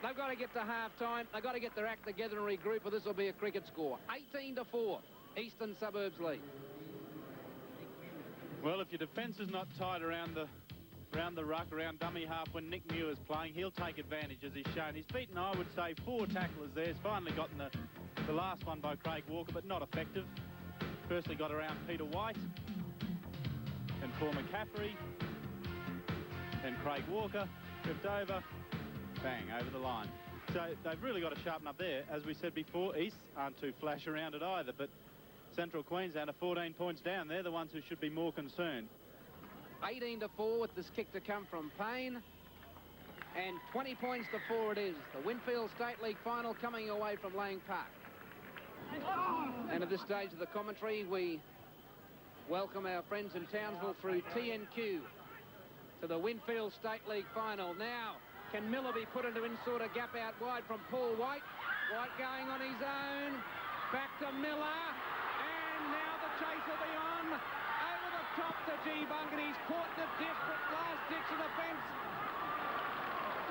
Speaker 8: They've got to get to half-time. They've got to get their act together and regroup, or this will be a cricket score. 18-4, Eastern Suburbs lead.
Speaker 10: Well, if your defence is not tight around the ruck, around dummy half when Nick Muir's playing, he'll take advantage, as he's shown. He's beaten, I would say, 4 tacklers there. He's finally gotten the last one by Craig Walker, but not effective. Firstly got around Peter White and Paul McCaffrey and Craig Walker, tripped over, bang, over the line. So they've really got to sharpen up there. As we said before, East aren't too flash around it either, but Central Queensland are 14 points down. They're the ones who should be more concerned.
Speaker 8: 18-4 with this kick to come from Payne. And 20 points to 4 it is. The Winfield State League final coming away from Lang Park. And at this stage of the commentary, we welcome our friends in Townsville through TNQ to the Winfield State League final. Now, can Miller be put into sort of gap out wide from Paul White? White going on his own. Back to Miller. And now the chase will be on. Over the top to G-Bung, and he's caught the desperate last ditch of the fence.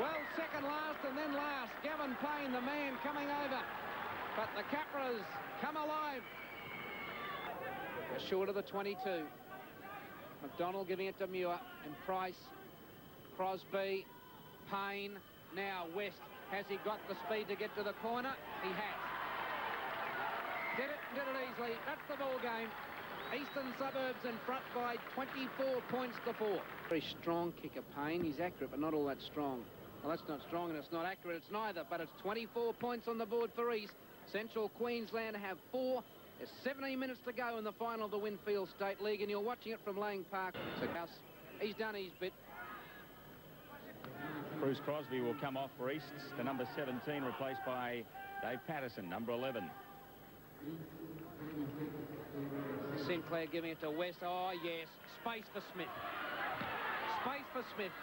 Speaker 8: Well, second last and then last. Gavin Payne, the man, coming over. But the Capras come alive. Just short of the 22. McDonald giving it to Muir and Price. Crosby, Payne. Now West. Has he got the speed to get to the corner? He has. Did it easily. That's the ball game. Eastern Suburbs in front by 24 points to 4. Very strong kicker, Payne. He's accurate, but not all that strong. Well, that's not strong and it's not accurate. It's neither, but it's 24 points on the board for East. Central Queensland have 4. There's 17 minutes to go in the final of the Winfield State League, and you're watching it from Lang Park. He's done his bit.
Speaker 11: Bruce Crosby will come off for East, the number 17, replaced by Dave Patterson, number 11.
Speaker 8: Sinclair giving it to West. Oh, yes. Space for Smith. Space for Smith.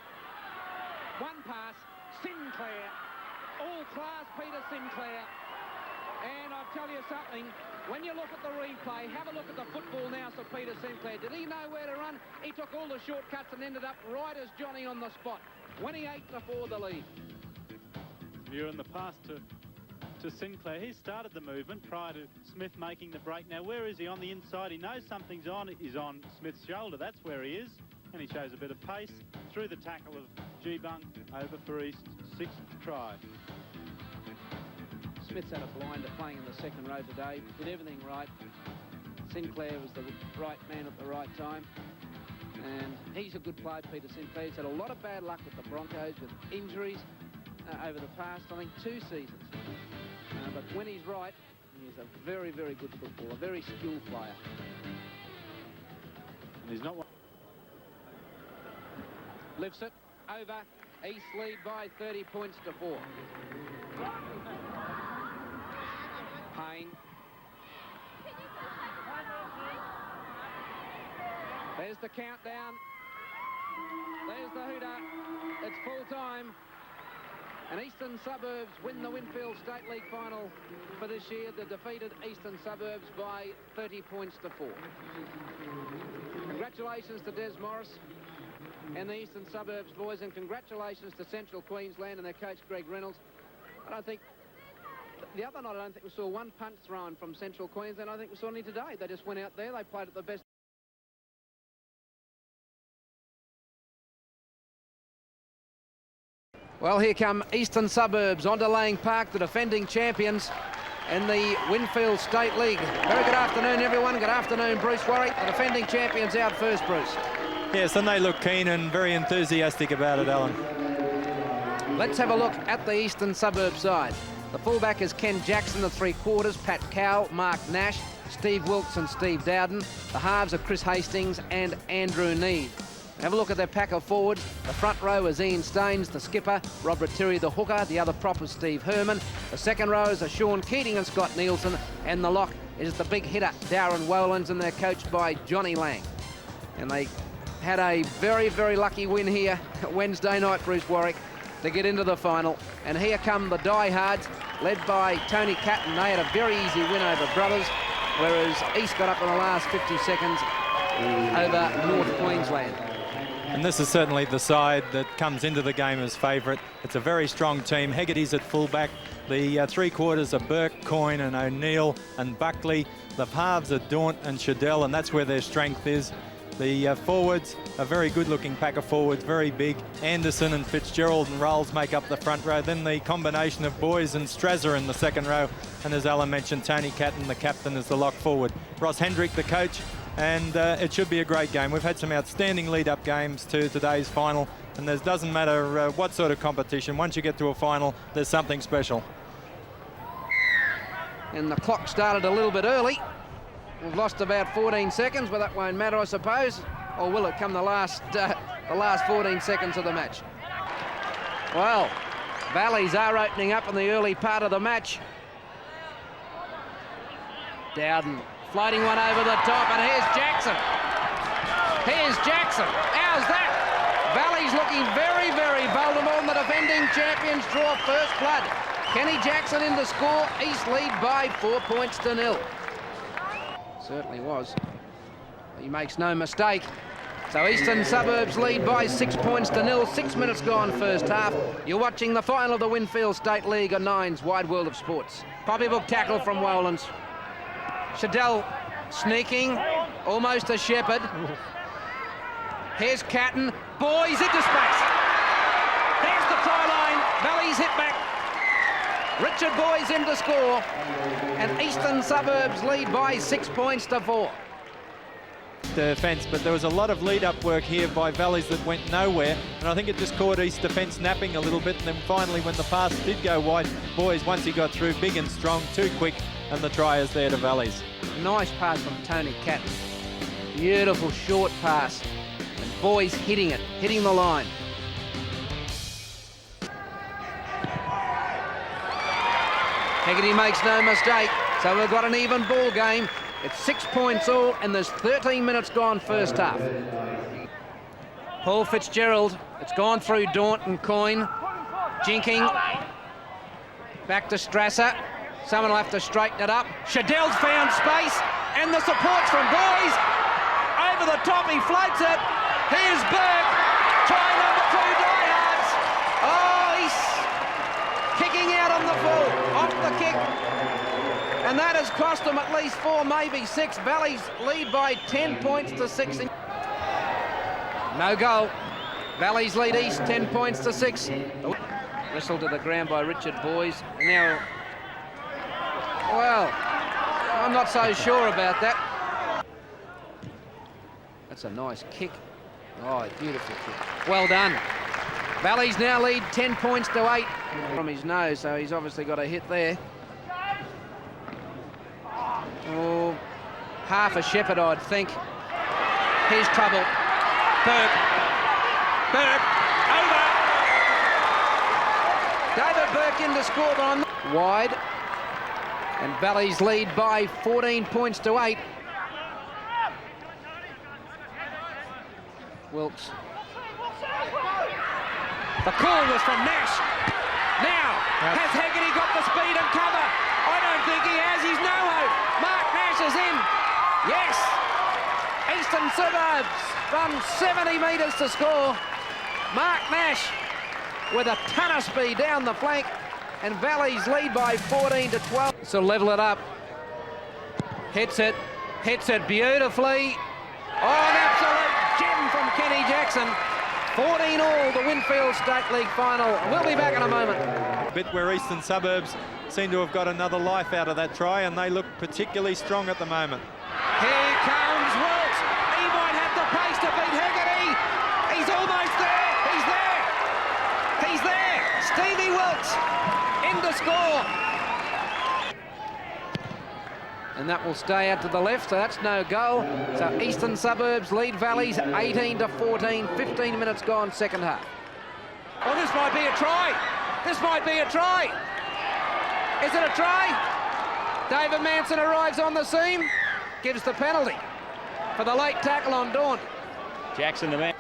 Speaker 8: One pass. Sinclair. All class, Peter Sinclair. And I'll tell you something. When you look at the replay, have a look at the football now, Sir Peter Sinclair. Did he know where to run? He took all the shortcuts and ended up right as Johnny on the spot. 28-4 the lead.
Speaker 10: Muir in the pass to Sinclair. He started the movement prior to Smith making the break. Now, where is he? On the inside. He knows something's on. He's on Smith's shoulder. That's where he is. And he shows a bit of pace through the tackle of G-Bung over for East's 6th try.
Speaker 8: Smith's had a blinder playing in the second row today. Did everything right. Sinclair was the right man at the right time. And he's a good player, Peter Sinclair. He's had a lot of bad luck with the Broncos, with injuries over the past, I think, 2 seasons. But when he's right, he's a very, very good footballer, a very skilled player.
Speaker 10: And he's not one.
Speaker 8: Lifts it over. East lead by 30 points to 4. Payne. There's the countdown. There's the hooter. It's full time. And Eastern Suburbs win the Winfield State League final for this year. The defeated Eastern Suburbs by 30 points to 4. Congratulations to Des Morris and the Eastern Suburbs boys, and congratulations to Central Queensland and their coach Greg Reynolds. The other night, I don't think we saw one punt thrown from Central Queensland. I think we saw any today. They just went out there. They played at the best. Well, here come Eastern Suburbs onto Lang Park, the defending champions in the Winfield State League. Very good afternoon, everyone. Good afternoon, Bruce Warwick. The defending champions out first, Bruce.
Speaker 12: Yes, and they look keen and very enthusiastic about it, Alan.
Speaker 8: Let's have a look at the eastern suburb side. The fullback is Ken Jackson, the three-quarters, Pat Cowell, Mark Nash, Steve Wilkes and Steve Dowden. The halves are Chris Hastings and Andrew Need. Have a look at their pack of forwards. The front row is Ian Staines, the skipper, Rob Rattiri, the hooker. The other prop is Steve Herman. The second rows are Sean Keating and Scott Nielsen. And the lock is the big hitter, Darren Wolans, and they're coached by Johnny Lang. And they had a very, very lucky win here Wednesday night, Bruce Warwick, to get into the final. And here come the diehards, led by Tony Catton. They had a very easy win over Brothers, whereas East got up in the last 50 seconds over North Queensland.
Speaker 12: And this is certainly the side that comes into the game as favourite. It's a very strong team. Hegarty's at fullback. The three-quarters are Burke, Coyne and O'Neill and Buckley. The halves are Daunt and Shadell, and that's where their strength is. The forwards, a very good-looking pack of forwards, very big. Anderson and Fitzgerald and Rolls make up the front row. Then the combination of Boys and Strasser in the second row. And as Alan mentioned, Tony Catton, the captain, is the lock forward. Ross Hendrick, the coach. And it should be a great game. We've had some outstanding lead-up games to today's final, and it doesn't matter what sort of competition. Once you get to a final, there's something special.
Speaker 8: And the clock started a little bit early. We've lost about 14 seconds, but that won't matter, I suppose. Or will it come the last 14 seconds of the match? Well, Valleys are opening up in the early part of the match. Dowden floating one over the top, and here's Jackson. Here's Jackson. How's that? Valley's looking very, very vulnerable, and the defending champions draw first blood. Kenny Jackson in the score. East lead by 4 points to 0. Certainly was. He makes no mistake. So Eastern Suburbs lead by 6 points to 0. 6 minutes gone first half. You're watching the final of the Winfield State League on Nine's Wide World of Sports. Poppybook tackle from Wolans. Shadell sneaking, almost a shepherd. Here's Catton. Boys into space. There's the try line. Valley's hit back. Richard Boys in to score. And Eastern Suburbs lead by 6 points to 4.
Speaker 12: Defence, but there was a lot of lead-up work here by Valleys that went nowhere, and I think it just caught East defence napping a little bit, and then finally when the pass did go wide, Boys, once he got through, big and strong, too quick, and the try is there to Valleys.
Speaker 8: Nice pass from Tony Catton. Beautiful short pass. And Boys hitting it, hitting the line. Hegarty makes no mistake, so we've got an even ball game. It's 6 points all, and there's 13 minutes gone first half. Paul Fitzgerald, it's gone through Daunt and Coyne. Jinking. Back to Strasser. Someone will have to straighten it up. Shadell's found space, and the support's from Boys. Over the top, he floats it. Here's Burke. Try number 2, diehards. Oh, he's kicking out on the full, off the kick. And that has cost them at least 4, maybe 6. Valleys lead by 10 points to 6. No goal. Valleys lead East 10 points to 6. Whistled to the ground by Richard Boys. Now, well, I'm not so sure about that. That's a nice kick. Oh, beautiful kick. Well done. Valleys now lead 10 points to 8 from his nose, so he's obviously got a hit there. Oh, half a shepherd, I'd think. Here's trouble. Burke. Burke. Over. David Burke in to score, but on wide. And Valleys lead by 14 points to 8. Wilkes. The call was from Nash. Now, has Hegarty got the speed and cover? I don't think he has. He's no hope. Mark Nash is in. Yes. Eastern Suburbs run 70 metres to score. Mark Nash with a ton of speed down the flank. And Valleys lead by 14 to 12. So level it up. Hits it beautifully. Oh, an absolute gem from Kenny Jackson. 14 all, the Winfield State League final. We'll be back in a moment.
Speaker 12: A bit where Eastern Suburbs seem to have got another life out of that try, and they look particularly strong at the moment.
Speaker 8: Here comes Wilkes. He might have the pace to beat Hegarty. He's almost there. He's there. He's there. Stevie Wilkes in to score. And that will stay out to the left, so that's no goal. So Eastern Suburbs lead Valleys 18-14, 15 minutes gone, second half. Oh, this might be a try. This might be a try. Is it a try? David Manson arrives on the scene, gives the penalty for the late tackle on Daunt.
Speaker 11: Jackson, the man.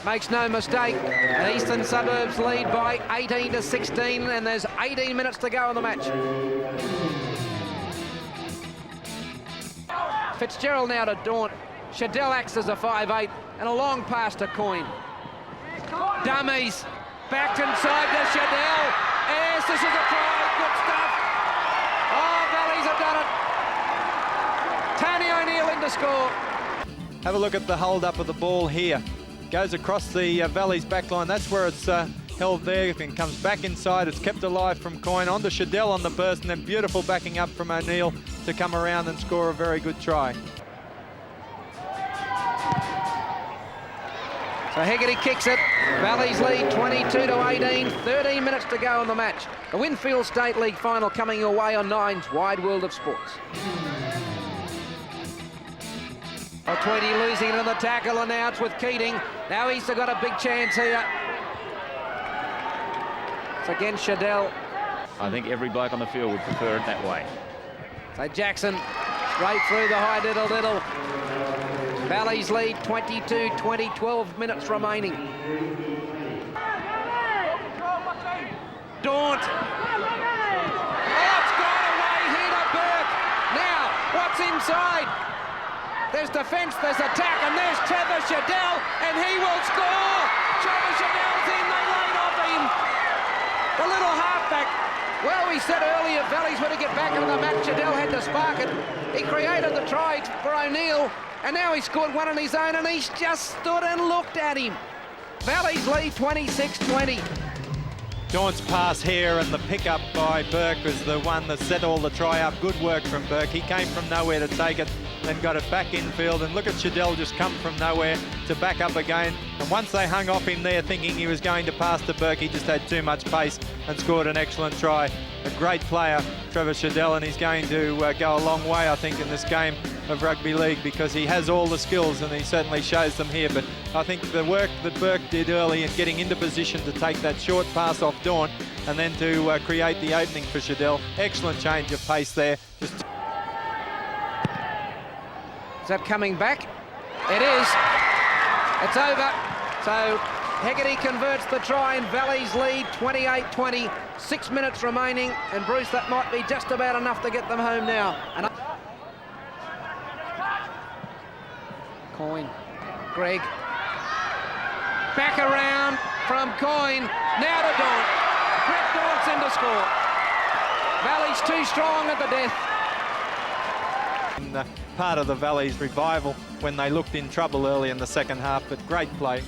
Speaker 8: Makes no mistake, and Eastern Suburbs lead by 18-16, and there's 18 minutes to go in the match. Fitzgerald now to Daunt. Shadell acts as a 5'8", and a long pass to Coyne. Dummies, back inside to Shadell. Yes, this is a try, good stuff. Oh, Valleys have done it. Tony O'Neill in to score.
Speaker 12: Have a look at the hold up of the ball here. Goes across the Valleys back line. That's where it's held there and comes back inside. It's kept alive from Coyne onto Shadell on the burst, and then beautiful backing up from O'Neill to come around and score a very good try.
Speaker 8: So Hegarty kicks it. Valleys lead 22-18, 13 minutes to go in the match. The Winfield State League final coming your way on Nine's Wide World of Sports. Tweedy losing it on the tackle, and now it's with Keating. Now he's got a big chance here. It's against Shadell.
Speaker 11: I think every bloke on the field would prefer it that way.
Speaker 8: So Jackson straight through the high diddle. Valleys lead 22-20, 12 minutes remaining. Daunt. Oh, it's gone away here to Burke. Now, what's inside? There's defence, there's attack, and there's Trevor Shadell, and he will score! Trevor Shadell's in, they laid off him. The little halfback. Well, we said earlier, Valleys were to get back into the match. Shadell had to spark it. He created the try for O'Neill, and now he scored one on his own, and he's just stood and looked at him. Valleys lead 26-20.
Speaker 12: Daunt's pass here and the pickup by Burke was the one that set all the try up. Good work from Burke. He came from nowhere to take it, then got it back infield, and look at Shadell just come from nowhere to back up again. And once they hung off him there thinking he was going to pass to Burke, he just had too much pace and scored an excellent try. A great player, Trevor Shadell, and he's going to go a long way, I think, in this game of rugby league, because he has all the skills and he certainly shows them here. But I think the work that Burke did early in getting into position to take that short pass off Daunt and then to create the opening for Shadell, excellent change of pace there. Just
Speaker 8: Is that coming back? It is. It's over. So Hegarty converts the try, and Valleys lead 28-20. 6 minutes remaining, and Bruce, that might be just about enough to get them home now. And Coyne, Greg, back around from Coyne, now to Daunt. Brett Daunt's in to score. Valleys too strong at the death.
Speaker 12: Part of the Valleys revival when they looked in trouble early in the second half, but great play.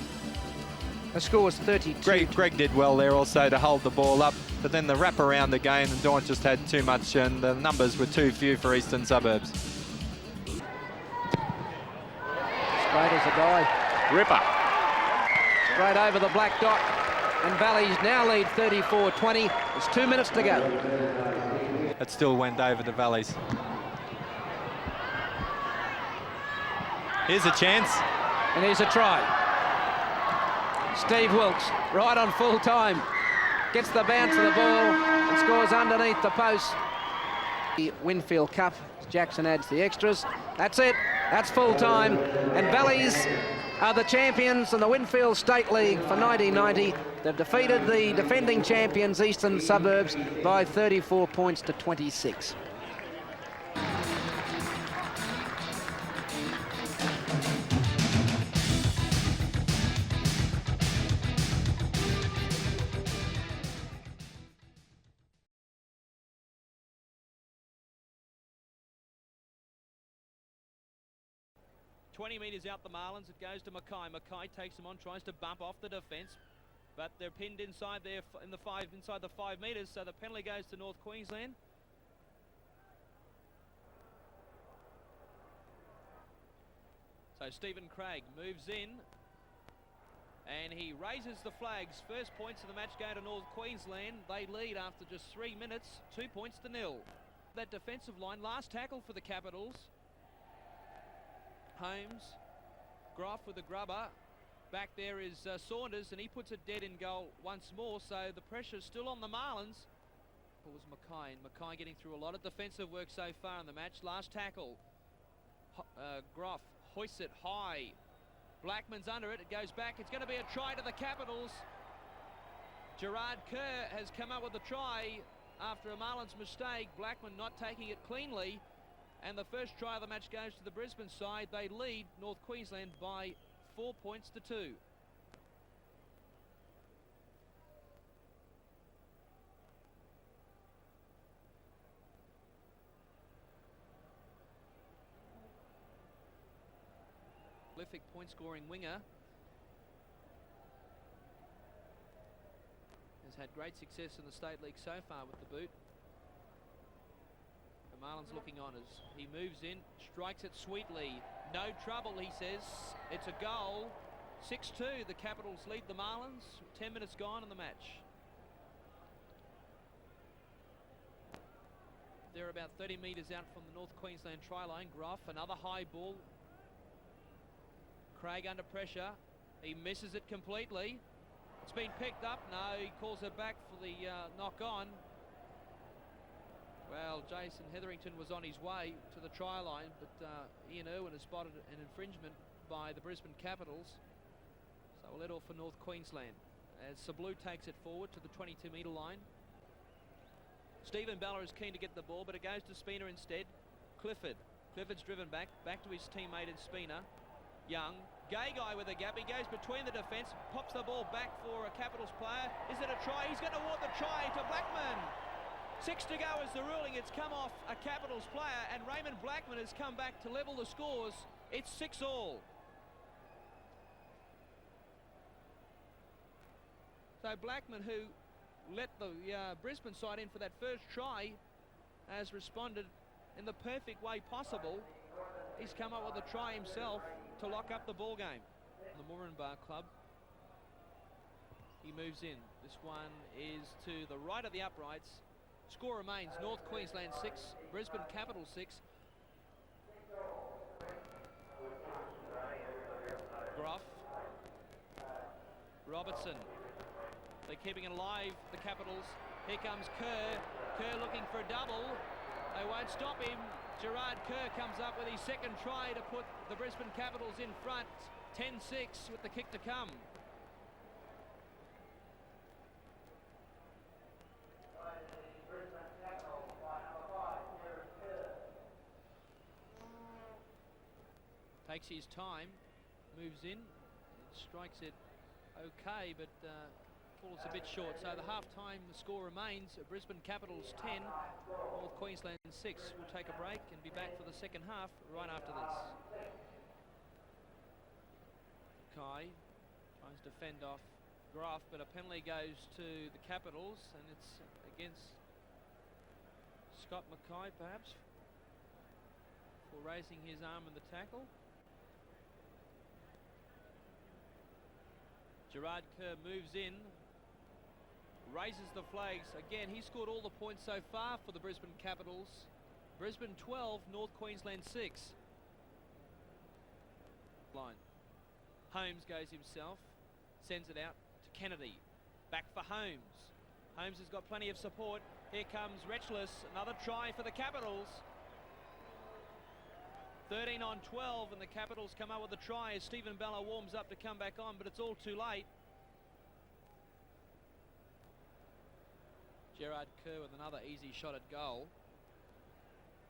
Speaker 8: The score was 32.
Speaker 12: Greg did well there also to hold the ball up, but then the wrap around again, and Daunt just had too much, and the numbers were too few for Eastern Suburbs.
Speaker 8: Straight as a die.
Speaker 11: Ripper.
Speaker 8: Straight over the black dot, and Valleys now lead 34-20. There's 2 minutes to go.
Speaker 12: It still went over to Valleys. Here's a chance.
Speaker 8: And here's a try. Steve Wilkes, right on full time, gets the bounce of the ball and scores underneath the post. The Winfield Cup, Jackson adds the extras. That's it, that's full time. And Valleys are the champions in the Winfield State League for 1990. They've defeated the defending champions, Eastern Suburbs, by 34 points to 26.
Speaker 5: Metres out the Marlins, it goes to Mackay. Mackay takes them on, tries to bump off the defence, but they're pinned inside there inside the 5 metres, so the penalty goes to North Queensland. So Stephen Craig moves in,
Speaker 13: And he raises the flags. First points of the match go to North Queensland. They lead after just 3 minutes, 2 points to nil. That defensive line, last tackle for the Capitals. Holmes, Groff with the grubber. Back there is Saunders, and he puts it dead in goal once more, so the pressure's still on the Marlins. It was Mackay, and Mackay getting through a lot of defensive work so far in the match. Last tackle. Groff hoists it high. Blackman's under it. It goes back. It's going to be a try to the Capitals. Gerard Kerr has come up with a try after a Marlins mistake. Blackman not taking it cleanly. And the first try of the match goes to the Brisbane side. They lead North Queensland by 4 points to 2. Prolific point-scoring winger. Has had great success in the State League so far with the boot. The Marlins looking on as he moves in, strikes it sweetly. No trouble, he says. It's a goal. 6-2, the Capitals lead the Marlins. 10 minutes gone in the match. They're about 30 metres out from the North Queensland try line. Groff, another high ball. Craig under pressure. He misses it completely. It's been picked up. No, he calls it back for the knock on. Well, Jason Hetherington was on his way to the try line, but Ian Irwin has spotted an infringement by the Brisbane Capitals. So we'll let off for North Queensland as Sablu takes it forward to the 22-metre line. Stephen Bella is keen to get the ball, but it goes to Spina instead. Clifford's driven back to his teammate in Spina. Young, Gagai with a gap. He goes between the defence, pops the ball back for a Capitals player. Is it a try? He's going to award the try to Blackman. 6 to go is the ruling. It's come off a Capitals player, and Raymond Blackman has come back to level the scores. It's 6-all. So Blackman, who let the Brisbane side in for that first try, has responded in the perfect way possible. He's come up with a try himself to lock up the ball game. The Moranbah club. He moves in. This one is to the right of the uprights. Score remains North Queensland 6, Brisbane Capitals 6. Groff. Robertson. They're keeping it alive, the Capitals. Here comes Kerr. Kerr looking for a double. They won't stop him. Gerard Kerr comes up with his second try to put the Brisbane Capitals in front. 10-6 with the kick to come. Takes his time, moves in, strikes it okay, but falls a bit short. So the half-time score remains Brisbane Capitals 10, North Queensland 6. We'll take a break and be back for the second half right after this. Kai tries to fend off Groff, but a penalty goes to the Capitals, and it's against Scott Mackay perhaps for raising his arm in the tackle. Gerard Kerr moves in, raises the flags. Again, he scored all the points so far for the Brisbane Capitals. Brisbane 12, North Queensland 6. Line. Holmes goes himself, sends it out to Kennedy. Back for Holmes. Holmes has got plenty of support. Here comes Retchless, another try for the Capitals. 13 on 12, and the Capitals come up with a try as Stephen Bella warms up to come back on, but it's all too late. Gerard Kerr with another easy shot at goal,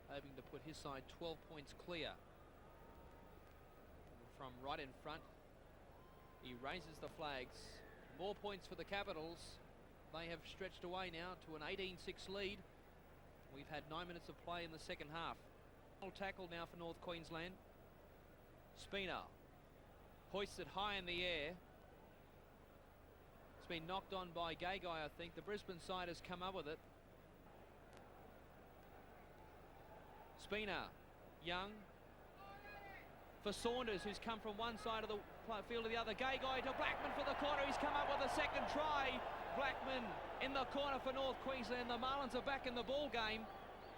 Speaker 13: hoping to put his side 12 points clear. From right in front, he raises the flags. More points for the Capitals. They have stretched away now to an 18-6 lead. We've had 9 minutes of play in the second half. Tackle now for North Queensland. Spina hoists it high in the air. It's been knocked on by Gagai, I think. The Brisbane side has come up with it. Spina, Young for Saunders, who's come from one side of the field of the other. Gay guy to Blackman for the corner. He's come up with a second try. Blackman in the corner for North Queensland. The Marlins are back in the ball game.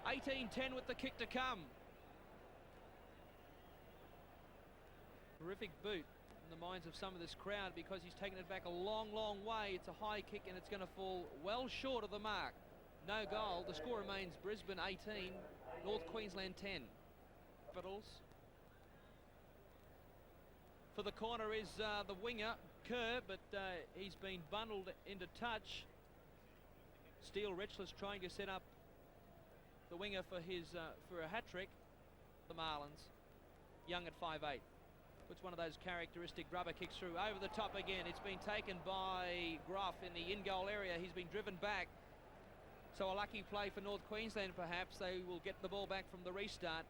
Speaker 13: 18-10 with the kick to come. Terrific boot in the minds of some of this crowd because he's taken it back a long, long way. It's a high kick and it's going to fall well short of the mark. No goal. The score remains Brisbane 18, North Queensland 10. Capitals. For the corner is the winger, Kerr, but he's been bundled into touch. Steele Richless trying to set up the winger for his for a hat-trick. The Marlins, Young at 5'8". Puts one of those characteristic rubber kicks through. Over the top again. It's been taken by Gruff in the in-goal area. He's been driven back. So a lucky play for North Queensland, perhaps. They will get the ball back from the restart.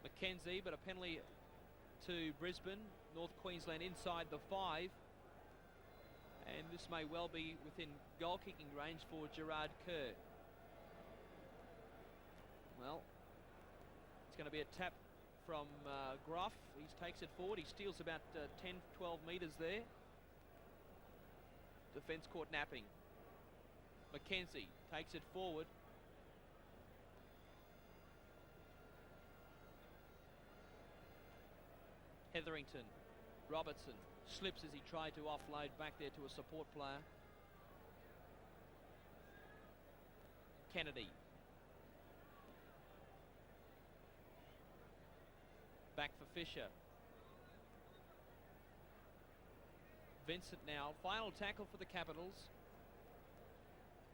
Speaker 13: McKenzie, but a penalty to Brisbane. North Queensland inside the 5. And this may well be within goal-kicking range for Gerard Kerr. Well, it's going to be a tap from Gruff. He takes it forward. He steals about 10, 12 metres there. Defence caught napping. McKenzie takes it forward. Hetherington, Robertson slips as he tried to offload back there to a support player. Kennedy. Back for Fisher. Vincent now. Final tackle for the Capitals.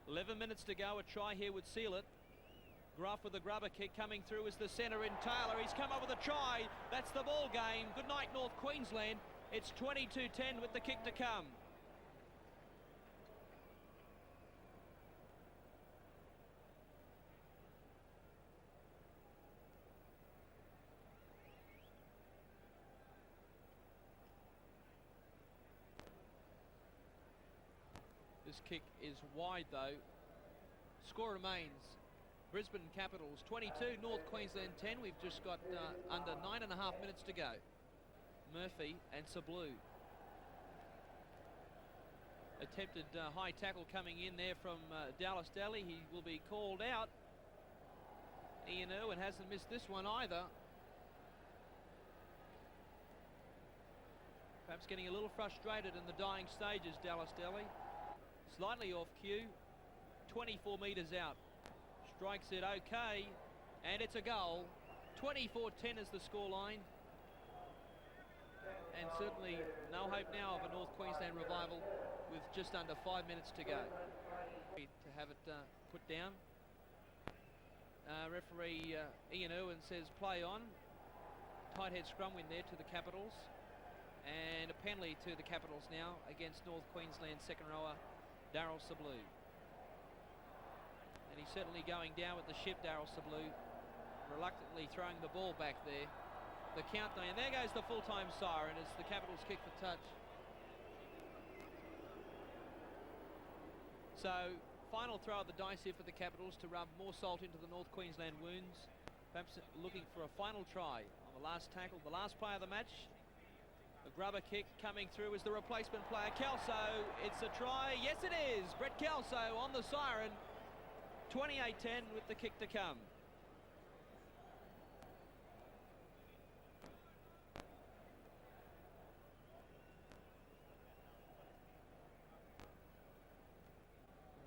Speaker 13: 11 minutes to go. A try here would seal it. Gruff with the grubber kick coming through is the centre in Taylor. He's come up with a try. That's the ball game. Good night, North Queensland. It's 22-10 with the kick to come. This kick is wide though. Score remains Brisbane Capitals 22, North Queensland 10. We've just got under 9.5 minutes to go. Murphy and Sablou. Attempted high tackle coming in there from Dallas Daly. He will be called out. Ian Irwin hasn't missed this one either. Perhaps getting a little frustrated in the dying stages, Dallas Daly. Slightly off cue. 24 metres out. Strikes it okay, and it's a goal. 24-10 is the scoreline. And certainly no hope now of a North Queensland revival with just under 5 minutes to go. To have it put down. Referee Ian Irwin says play on. Tight head scrum win there to the Capitals. And a penalty to the Capitals now against North Queensland second rower Darryl Sablou. And he's certainly going down with the ship, Darryl Sablou, reluctantly throwing the ball back there. The countdown, and there goes the full-time siren as the Capitals kick for touch. So, final throw of the dice here for the Capitals to rub more salt into the North Queensland wounds. Perhaps looking for a final try on the last tackle, the last play of the match. The grubber kick coming through is the replacement player, Kelso. It's a try. Yes, it is. Brett Kelso on the siren. 28-10 with the kick to come.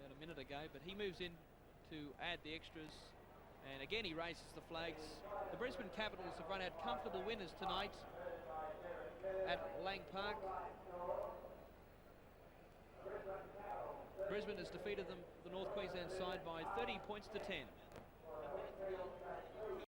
Speaker 13: About a minute ago, but he moves in to add the extras. And again, he raises the flags. The Brisbane Capitals have run out comfortable winners tonight at Lang Park. Brisbane has defeated them, the North Queensland side, by 30 points to 10.